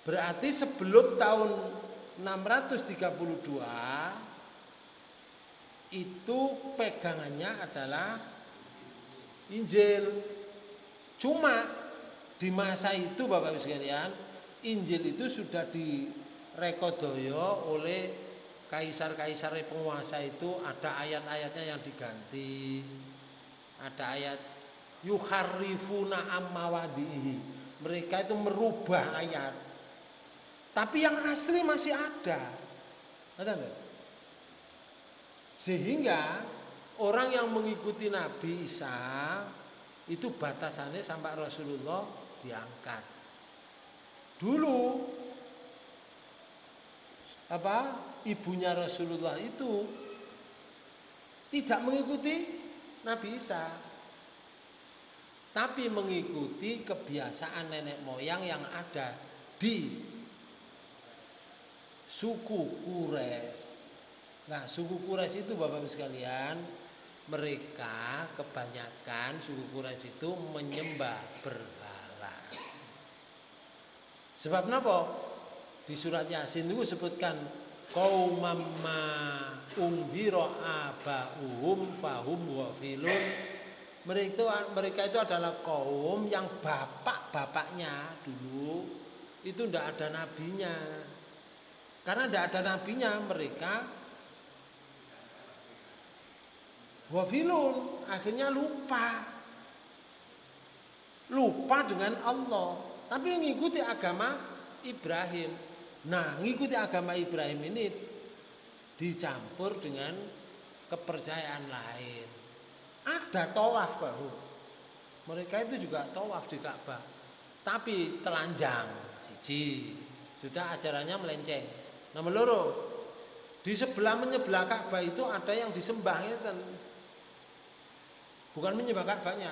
Berarti sebelum tahun 632 itu pegangannya adalah Injil. Cuma di masa itu Bapak Ibu sekalian, Injil itu sudah direkodaya oleh kaisar-kaisar penguasa itu, ada ayat-ayatnya yang diganti. Ada ayat yukharrifuna ammawadihi. Mereka itu merubah ayat. Tapi yang asli masih ada. Sehingga orang yang mengikuti Nabi Isa itu batasannya sampai Rasulullah diangkat. Dulu ibunya Rasulullah itu tidak mengikuti Nabi Isa, tapi mengikuti kebiasaan nenek moyang yang ada di suku Quraisy. Nah, suku Quraisy itu Bapak-Ibu sekalian, mereka kebanyakan suku Quraisy itu menyembah berhala. Sebab kenapa? Di surat Yasin itu sebutkan qaumam ma ungdira abauhum fahum ghafilun. Mereka itu adalah kaum yang bapak-bapaknya dulu itu tidak ada nabinya. Karena tidak ada nabinya, mereka ghafilun, akhirnya lupa dengan Allah, tapi mengikuti agama Ibrahim. Nah, ngikuti agama Ibrahim ini dicampur dengan kepercayaan lain. Ada tawaf baru. Mereka itu juga tawaf di Ka'bah. Tapi telanjang, siji. Sudah ajarannya melenceng. Nomor loro, di menyebelah Ka'bah itu ada yang disembah, bukan menyembah Ka'bahnya,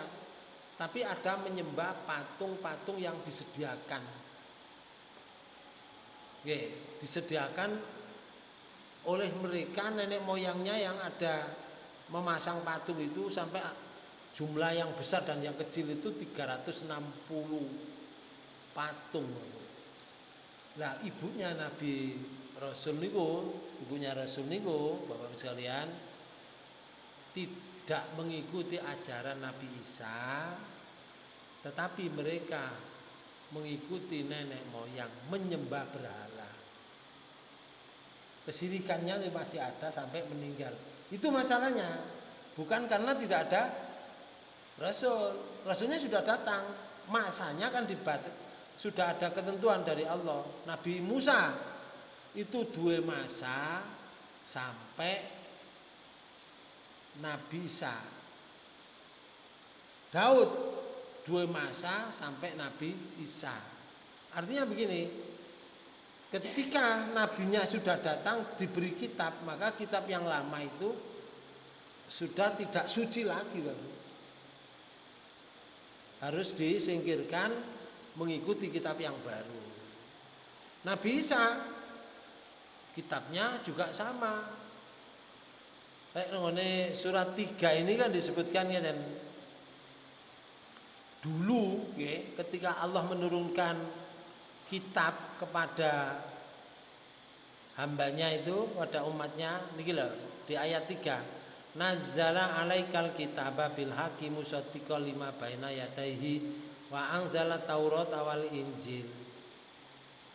tapi ada menyembah patung-patung yang disediakan. Oke, disediakan oleh mereka nenek moyangnya yang ada memasang patung itu sampai jumlah yang besar dan yang kecil itu 360 patung. Nah, ibunya Nabi Rasul niku, Bapak sekalian, tidak mengikuti ajaran Nabi Isa, tetapi mereka mengikuti nenek moyang, menyembah berhala. Kesyirikannya masih ada sampai meninggal. Itu masalahnya. Bukan karena tidak ada Rasul. Rasulnya sudah datang. Masanya kan sudah ada ketentuan dari Allah. Nabi Musa itu 2 masa sampai Nabi Isa. Daud 2 masa sampai Nabi Isa. Artinya begini, ketika nabinya sudah datang diberi kitab, maka kitab yang lama itu sudah tidak suci lagi, harus disingkirkan mengikuti kitab yang baru. Nabi Isa kitabnya juga sama. Kayak surat 3 ini kan disebutkan ya, dan dulu ketika Allah menurunkan kitab kepada hambanya itu, pada umatnya, niki lho di ayat 3, nazzala alaikal kitaba bil haqqi musaddiqan lima baina yadayhi wa anzala taurata wal injil.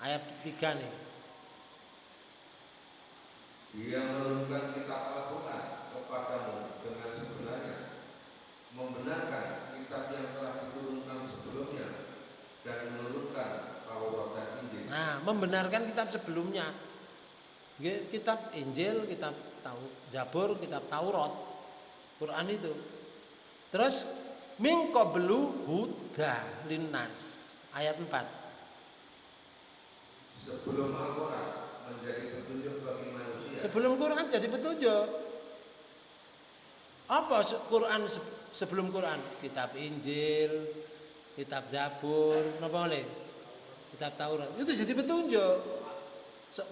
Ayat 3 nih. Dia menurunkan kitab Al-Quran kepadamu dengan sebenarnya, membenarkan kitab yang telah diturunkan sebelumnya, dan menurunkan Taurat dan Injil. Nah, membenarkan kitab sebelumnya, kitab Injil, kitab Zabur, kitab Taurat, Quran itu. Terus min qablu huda linnas, ayat 4. Sebelum Al-Quran menjadi petunjuk bagi manusia. Sebelum Quran jadi petunjuk. Apa Quran sebelum Quran? Kitab Injil, kitab Zabur, napa oleh? Kitab Taurat. Itu jadi petunjuk.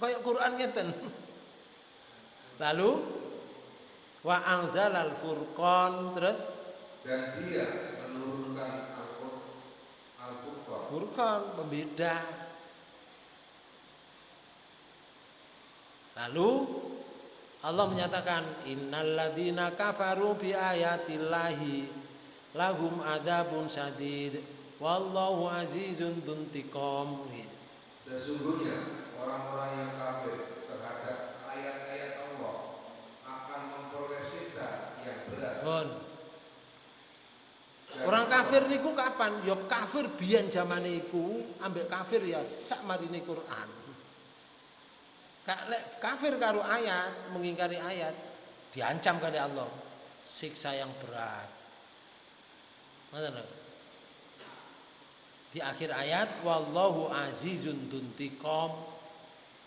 Kayak Quran ngeten. Lalu wa anzalal furqan, terus dan dia menurunkan Al-Furqan. Furqan, pembeda. Lalu Allah menyatakan innalladzina kafaru bi ayatillahi lahum adzabun syadid wallahu azizun dzuntiqam. Sesungguhnya orang-orang yang kafir terhadap ayat-ayat Allah akan memperoleh siksa yang berat. Orang kafir niku kapan? Ya kafir biyen zamane iku, ambek kafir ya sak marine Quran. Kafir karo ayat, mengingkari ayat, diancam oleh Allah siksa yang berat. Mana? Di akhir ayat wallahu azizun dzuntiqam,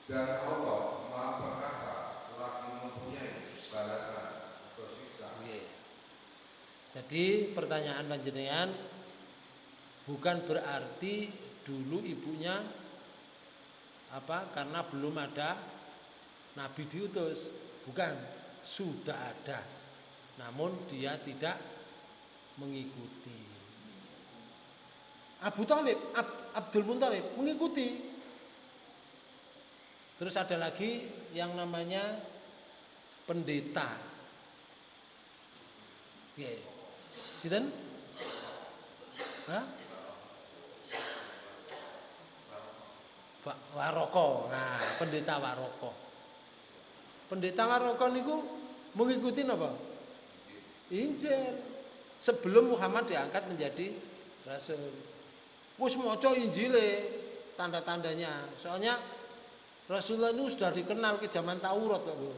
dan Allah Maha Perkasa lagi mempunyai balasan atau siksa. Jadi pertanyaan panjenengan, bukan berarti dulu ibunya karena belum ada Nabi diutus, bukan, sudah ada, namun dia tidak mengikuti. Abu Thalib, Abdul Muthalib mengikuti. Terus ada lagi yang namanya pendeta. Sinten? Waroko. Nah, pendeta Waroko. Pendeta Waroko niku mengikuti apa? Injil. Sebelum Muhammad diangkat menjadi rasul. Wis maca Injile, tanda-tandanya. Soalnya Rasulullah itu sudah dikenal ke zaman Taurat, Pak Bu.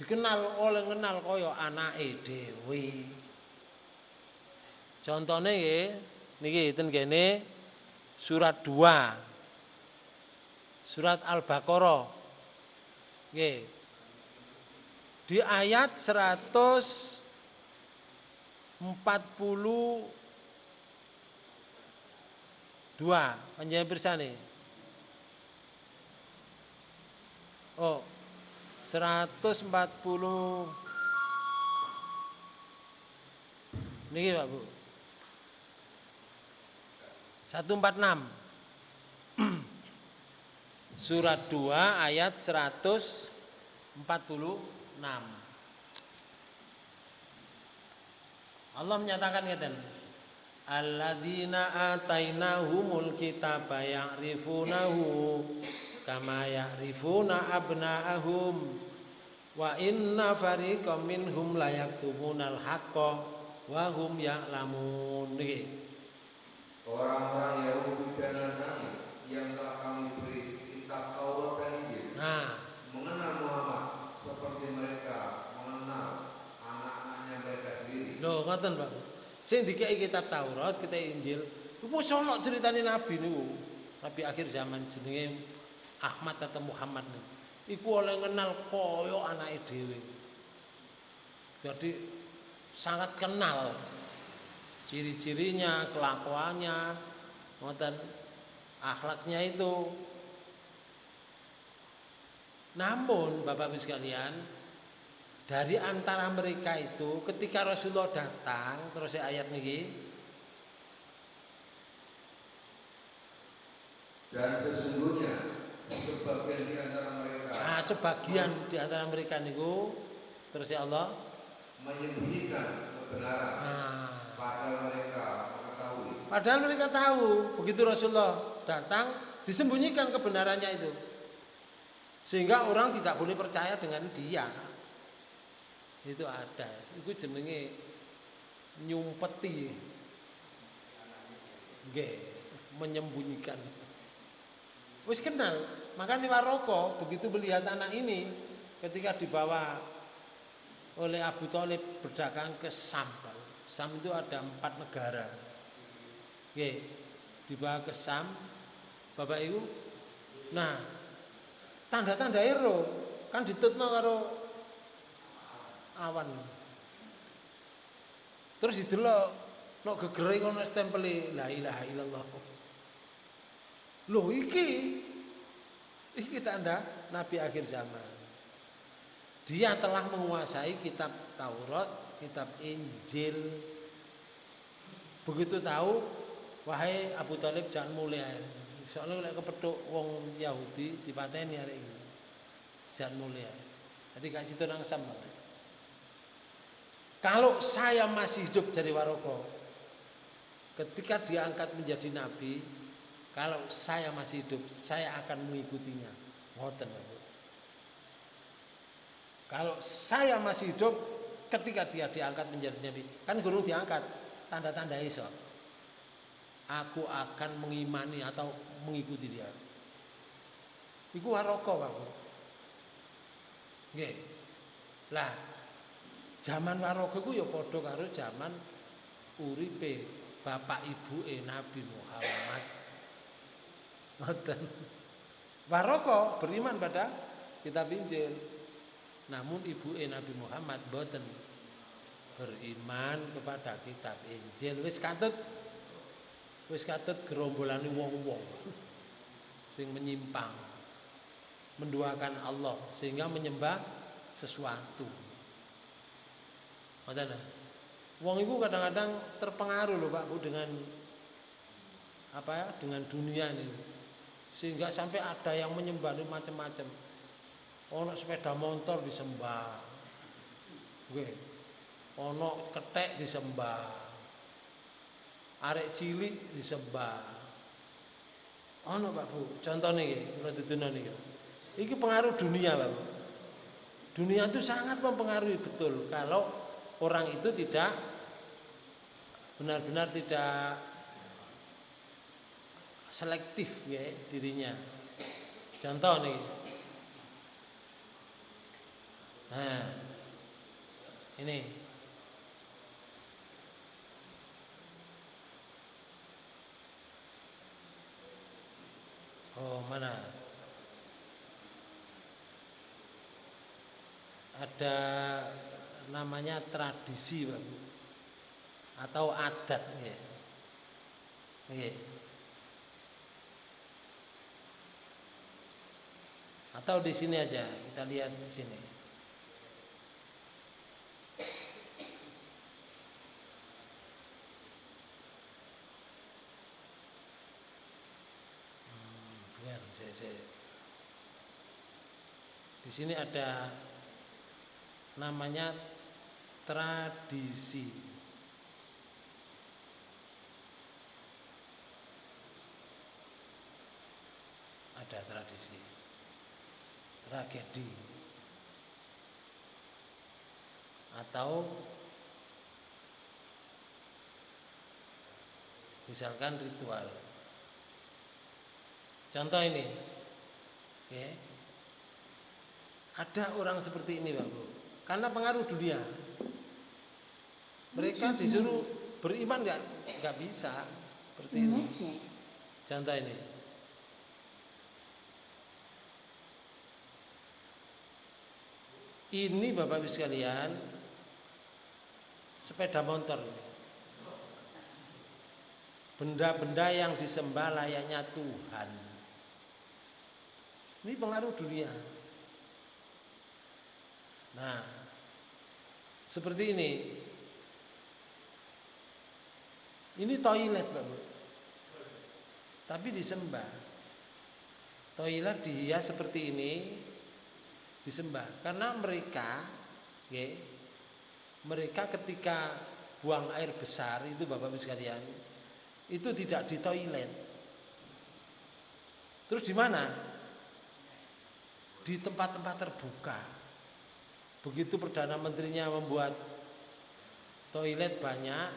dikenal oleh ngenal kaya anake dhewe. Contone nggih niki ten kene surat 2. Surat Al-Baqarah. Nggih. Di ayat 142 panjenengan pirsani. Oh, 140 niki Pak Bu. 146. Surat 2 ayat 146. Allah menyatakan ngeten. Alladzina atainahumul kitaba ya'rifunahu kama ya'rifuna abna'ahum wa inna fariqam minhum la yaktumunal haqqa wa hum ya'lamun. Orang-orang Yahudi dan Nasrani yang telah kami beri kitab Taurat dan Injil mengenal Muhammad seperti mereka mengenal anak-anaknya mereka sendiri. Loh, ngoten Pak. Sing dikei kitab Taurat, kitab Injil, iku sono ceritane nabi niku. Nabi akhir zaman jenenge Ahmad atau Muhammad niku. Iku oleh kenal kaya anake dhewe. Jadi sangat kenal ciri-cirinya, kelakuannya, ngoten akhlaknya itu. Namun Bapak Ibu sekalian, dari antara mereka itu ketika Rasulullah datang, terus ayat niki, dan sesungguhnya sebagian di antara mereka di antara mereka niku terus ya Allah menyembunyikan kebenaran. Padahal mereka tahu begitu Rasulullah datang disembunyikan kebenarannya itu. Sehingga orang tidak boleh percaya dengan dia. Itu ada. Itu jenenge nyumpeti. Nggih, menyembunyikan. Wis kenal. Makanya Waroko begitu melihat anak ini ketika dibawa oleh Abu Thalib berdagang ke Sam. Sam itu ada 4 negara. Nggih, dibawa ke Sam, Bapak Ibu. Nah, tanda-tanda ero kan ditutno karo awan. Terus didelok nek gegere kono stempele la ilaha illallah. Loh iki tanda Nabi akhir zaman. Dia telah menguasai kitab Taurat, kitab Injil. Begitu tahu, wahai Abu Thalib jangan mulai. Soalnya lek kepethuk wong Yahudi dipateni arek iki. Jangan mulai. Jadi gak situ nang Sam. Kalau saya masih hidup jadi Waroko, ketika diangkat menjadi nabi, kalau saya masih hidup, saya akan mengikutinya. Ngoten. Kalau saya masih hidup ketika dia diangkat menjadi nabi, kan guru diangkat, tanda-tanda iso. Aku akan mengimani atau mengikuti dia. Iku Waroko, Pak. Nggih. Lah, zaman Waroko iku ya padha karo zaman uripe bapak ibuke Nabi Muhammad. Ngoten. Waroko beriman pada kitab Injil. Namun ibuke Nabi Muhammad boten beriman kepada kitab Injil. Wis katut gerombolane wong-wong sing menyimpang, menduakan Allah sehingga menyembah sesuatu. Ngoten. Wong iku kadang-kadang terpengaruh loh Pak Bu dengan dengan dunia ini. Sehingga sampai ada yang menyembah macam-macam. Ono sepeda motor disembah. Nggih. Ono kethek disembah. Arek cilik disembah. Ono Pak Bu, contohnya nggih, kula dudunan niki. Iki pengaruh dunia, Pak Bu. Dunia itu sangat mempengaruhi betul kalau orang itu tidak benar-benar tidak selektif ya dirinya. Contoh nih. Nah, ini. Oh, mana? Ada namanya tradisi, Pak, atau adat ya. Atau di sini aja, kita lihat di sini. Di sini ada namanya tradisi. Ada tradisi. Tragedi. Atau misalkan ritual. Contoh ini. Ya. Ada orang seperti ini, Bang, karena pengaruh dunia. Mereka disuruh beriman nggak bisa seperti ini. Contoh ini. Ini Bapak Ibu sekalian, sepeda motor. Benda-benda yang disembah layaknya Tuhan. Ini pengaruh dunia. Nah, seperti ini. Ini toilet, Pak, tapi disembah. Toilet dihias seperti ini, disembah. Karena mereka ketika buang air besar itu, Bapak Ibu sekalian, itu tidak di toilet. Terus di mana? Di tempat-tempat terbuka. Begitu Perdana Menterinya membuat toilet banyak,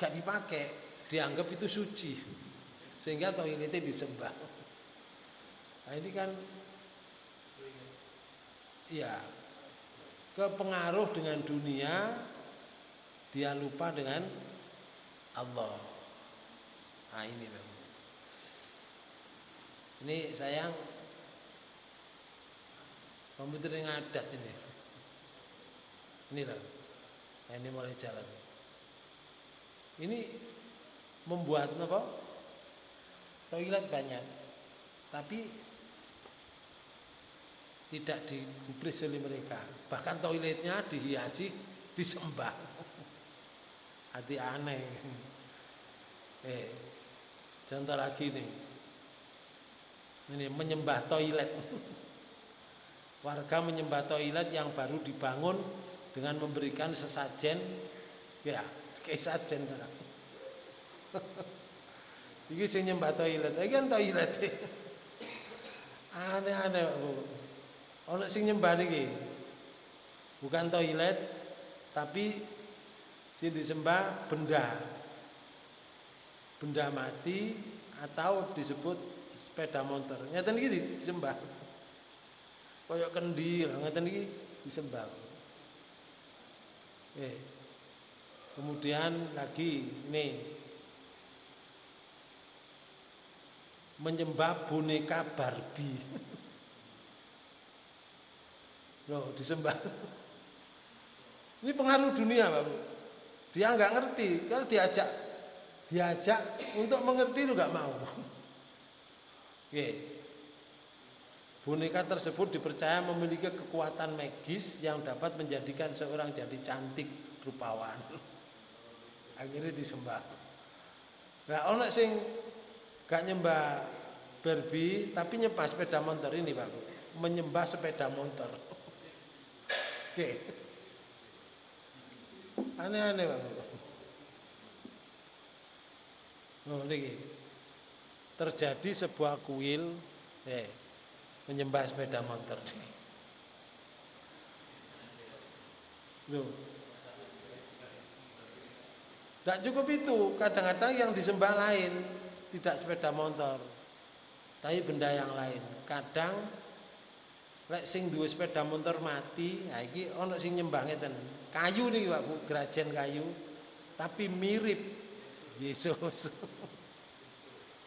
gak dipakai, dianggap itu suci, sehingga toiletnya disembah. Nah, ini kan ya kepengaruh dengan dunia, dia lupa dengan Allah. Nah, ini sayang komputer yang adat ini. Inilah, nah, ini mulai jalan. Ini membuat apa? Toilet banyak, tapi tidak digubris oleh mereka. Bahkan toiletnya dihiasi, disembah. Hati aneh. Contoh lagi nih. Ini menyembah toilet. Warga menyembah toilet yang baru dibangun dengan memberikan sesajen, ya, kayak sajen barang. Iki sing nyembah toilet, iki kan toilet. Aneh-aneh, Bu. Ono sing nyembah niki. Bukan toilet, tapi sing disembah benda. Benda mati atau disebut sepeda motor. Ngeten iki disembah. Koyok kendi, ngeten iki disembah. Kemudian lagi nih, menyembah boneka Barbie. Loh, disembah. Ini pengaruh dunia, Pak. Dia nggak ngerti. Kalau diajak untuk mengerti itu nggak mau. Boneka tersebut dipercaya memiliki kekuatan magis yang dapat menjadikan seorang jadi cantik, rupawan. Akhirnya disembah. Nah, ono sing gak nyembah Barbie tapi nyembah sepeda motor ini, Pak. Menyembah sepeda motor. Aneh-aneh, Pak. Oh, niki. Terjadi sebuah kuil, menyembah sepeda motor. Loh. Tidak cukup itu, kadang-kadang yang disembah lain, tidak sepeda motor, tapi benda yang lain. Kadang Lek sing duwe sepeda motor mati, ha iki ana sing nyembah ngeten. Kayu niki Pak Bu, grajen kayu. Tapi mirip Yesus.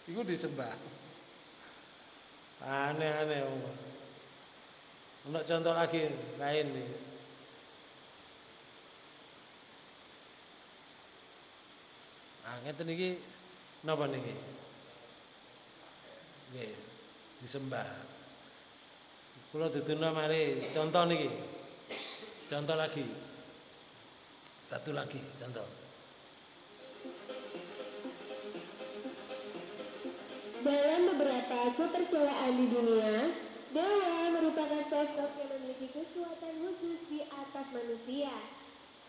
Iku disembah. Aneh-aneh. Ono contoh lagi lain nih. Ngeten iki napa niki? Nggih, disembah. Kula duduno mari contoh niki. Contoh lagi. Satu lagi contoh. Dalam beberapa kepercayaan di dunia, dewa merupakan sosok yang memiliki kekuatan khusus di atas manusia.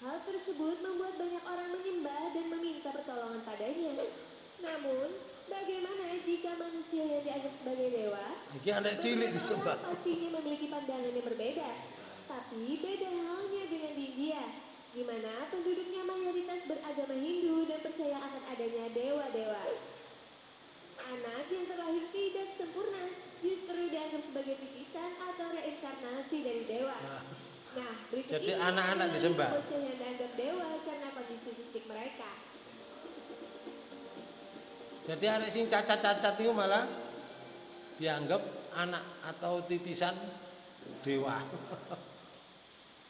Hal tersebut membuat banyak orang menyembah dan meminta pertolongan padanya. Namun, bagaimana jika manusia yang dianggap sebagai dewa? Iki anak cilik disembah. Pastinya memiliki pandangan yang berbeda. Tapi beda halnya dengan di India, di mana penduduknya mayoritas beragama Hindu dan percaya akan adanya dewa-dewa. Anak yang terlahir tidak sempurna justru dianggap sebagai titisan atau reinkarnasi dari dewa. Nah, jadi anak-anak disembah. Bocah yang dianggap dewa karena kondisi fisik mereka. Jadi anak sing cacat-cacat itu malah dianggap anak atau titisan dewa.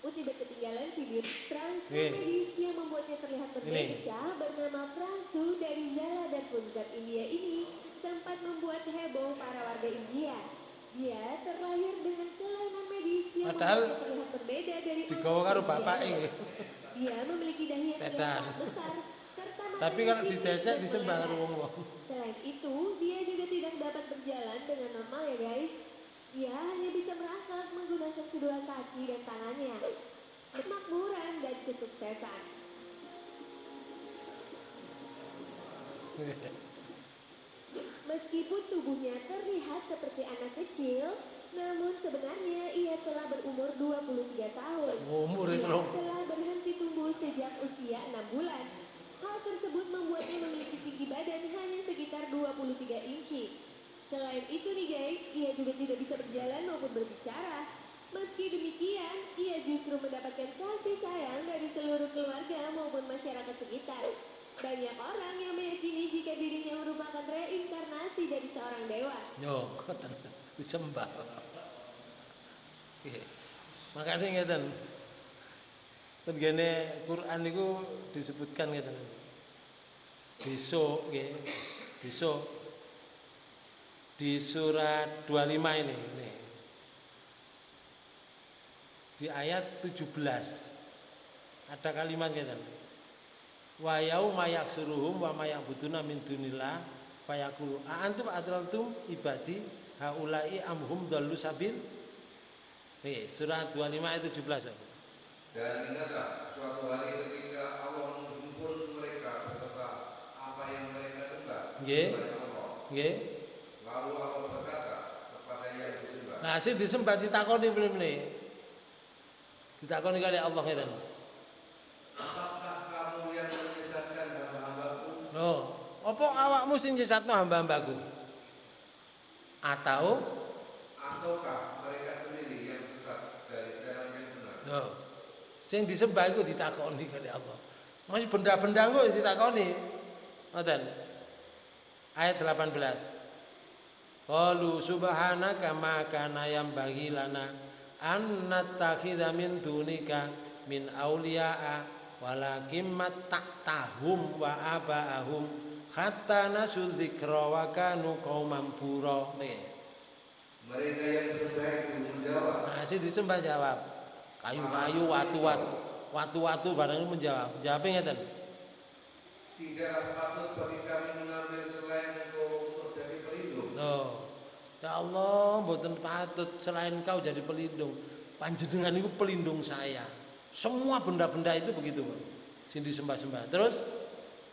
Tidak ketinggalan video Pransu medis yang membuatnya terlihat berbencah bernama Pransu dari Zala dan Punjab India ini sempat membuat heboh para warga India. Dia terlahir dengan kelainan medis yang terlihat berbeda dari digawa karo bapake. Dia memiliki dahi yang sangat besar serta tapi kalau didekek disembah karo wong-wong. Selain itu, dia juga tidak dapat berjalan dengan normal ya guys. Dia hanya bisa merangkak menggunakan kedua kaki dan tangannya. Kemakmuran dan kesuksesan. Meskipun tubuhnya terlihat seperti anak kecil, namun sebenarnya ia telah berumur 23 tahun. Dia telah berhenti tumbuh sejak usia 6 bulan. Hal tersebut membuatnya memiliki tinggi badan hanya sekitar 23 inci. Selain itu nih guys, ia juga tidak bisa berjalan maupun berbicara. Meski demikian, ia justru mendapatkan kasih sayang dari seluruh keluarga maupun masyarakat sekitar. Banyak orang yang meyakini jika dirinya merupakan reinkarnasi dari seorang dewa. Yo, ngoten disembah. Makanya ngeten. Tengene Quran niku disebutkan ngeten. Besok nggih. Besok di surat 25 ini. Di ayat 17 ada kalimat ngeten. Wa yauma yaksuruhum wa ma ya'buduna min dunillah fayaqulu a antum adlaltum ibadi haula'i amhum dallu sabil. Nih, surat 25 ayat 17. Dan ingatlah suatu hari ketika Allah menghimpun mereka beserta apa yang mereka sembah. Nggih. Nggih. Lalu Allah berkata kepada yang disembah. Nah, sing disembah ditakoni meneh. Ditakoni kali Allah ngeten. Apakah kamu yang menyesatkan hamba-hambaku? Loh, apa awakmu sing nyesatno hamba-hambaku? Ataukah mereka sendiri yang sesat dari jalan yang benar? Loh, sing disembah iku ditakoni kali Allah. Masih benda-benda kok ditakoni. Ngoten. Ayat 18. Qalu subhanaka ma kana yambaghi lana an nattakhidha min dunika min auliya'a walakin matta'tahum wa aba'ahum hatta nasu dzikra wa kanu qauman bura. Mereka yang disembah itu menjawab. Nah, si disembah jawab. Kayu-kayu, watu-watu barang itu menjawab. Jawabnya ngeten. Tidaklah patut bagi kami mengambil selain Engkau untuk jadi pelindung. Loh. Ya Allah, mboten patut selain Kau jadi pelindung. Panjenengan itu pelindung saya. Semua benda-benda itu begitu, Pak. Sing disembah-sembah. Terus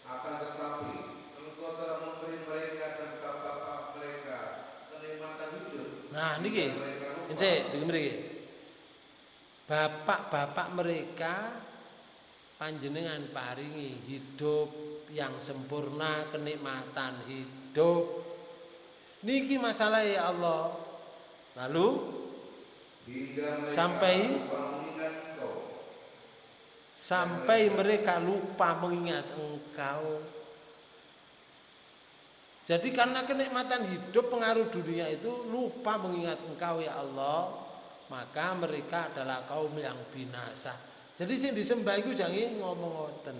akan tetapi Engkau telah memberi mereka dan bapak-bapak mereka kenikmatan hidup. nah niki. Encik, mriki. Bapak-bapak mereka panjenengan paringi hidup yang sempurna, kenikmatan hidup. Niki masalah ya Allah. Lalu sampai mereka lupa mengingat engkau. Jadi karena kenikmatan hidup pengaruh dunia itu lupa mengingat engkau ya Allah, maka mereka adalah kaum yang binasa. Jadi sing disembah iku jangan ngomong ngoten.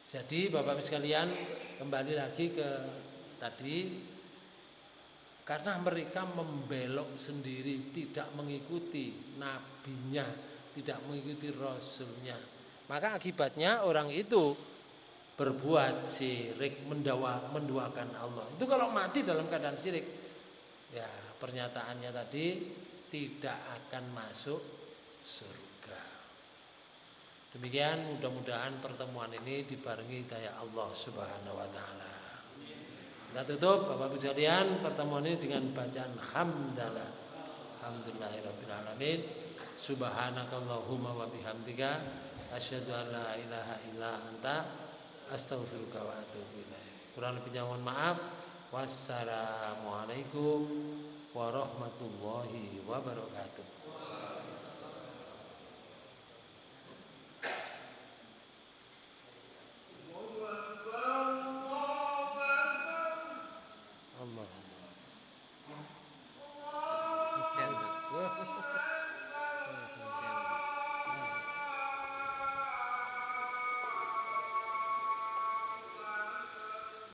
Jadi Bapak-Ibu sekalian, kembali lagi ke tadi, karena mereka membelok sendiri, tidak mengikuti nabinya, tidak mengikuti rasulnya, maka akibatnya orang itu berbuat syirik, menduakan Allah. Itu kalau mati dalam keadaan syirik, ya pernyataannya tadi tidak akan masuk surga. Demikian, mudah-mudahan pertemuan ini dibarengi hidayah Allah Subhanahu wa taala. Kita tutup Bapak-Ibu sekalian pertemuan ini dengan bacaan hamdalah. Alhamdulillahirabbil alamin. Subhanakallahumma wa bihamdika asyhadu an la ilaha illa anta astaghfiruka wa atubu ilaik. Kurang lebihnya mohon maaf. Wassalamualaikum warahmatullahi wabarakatuh.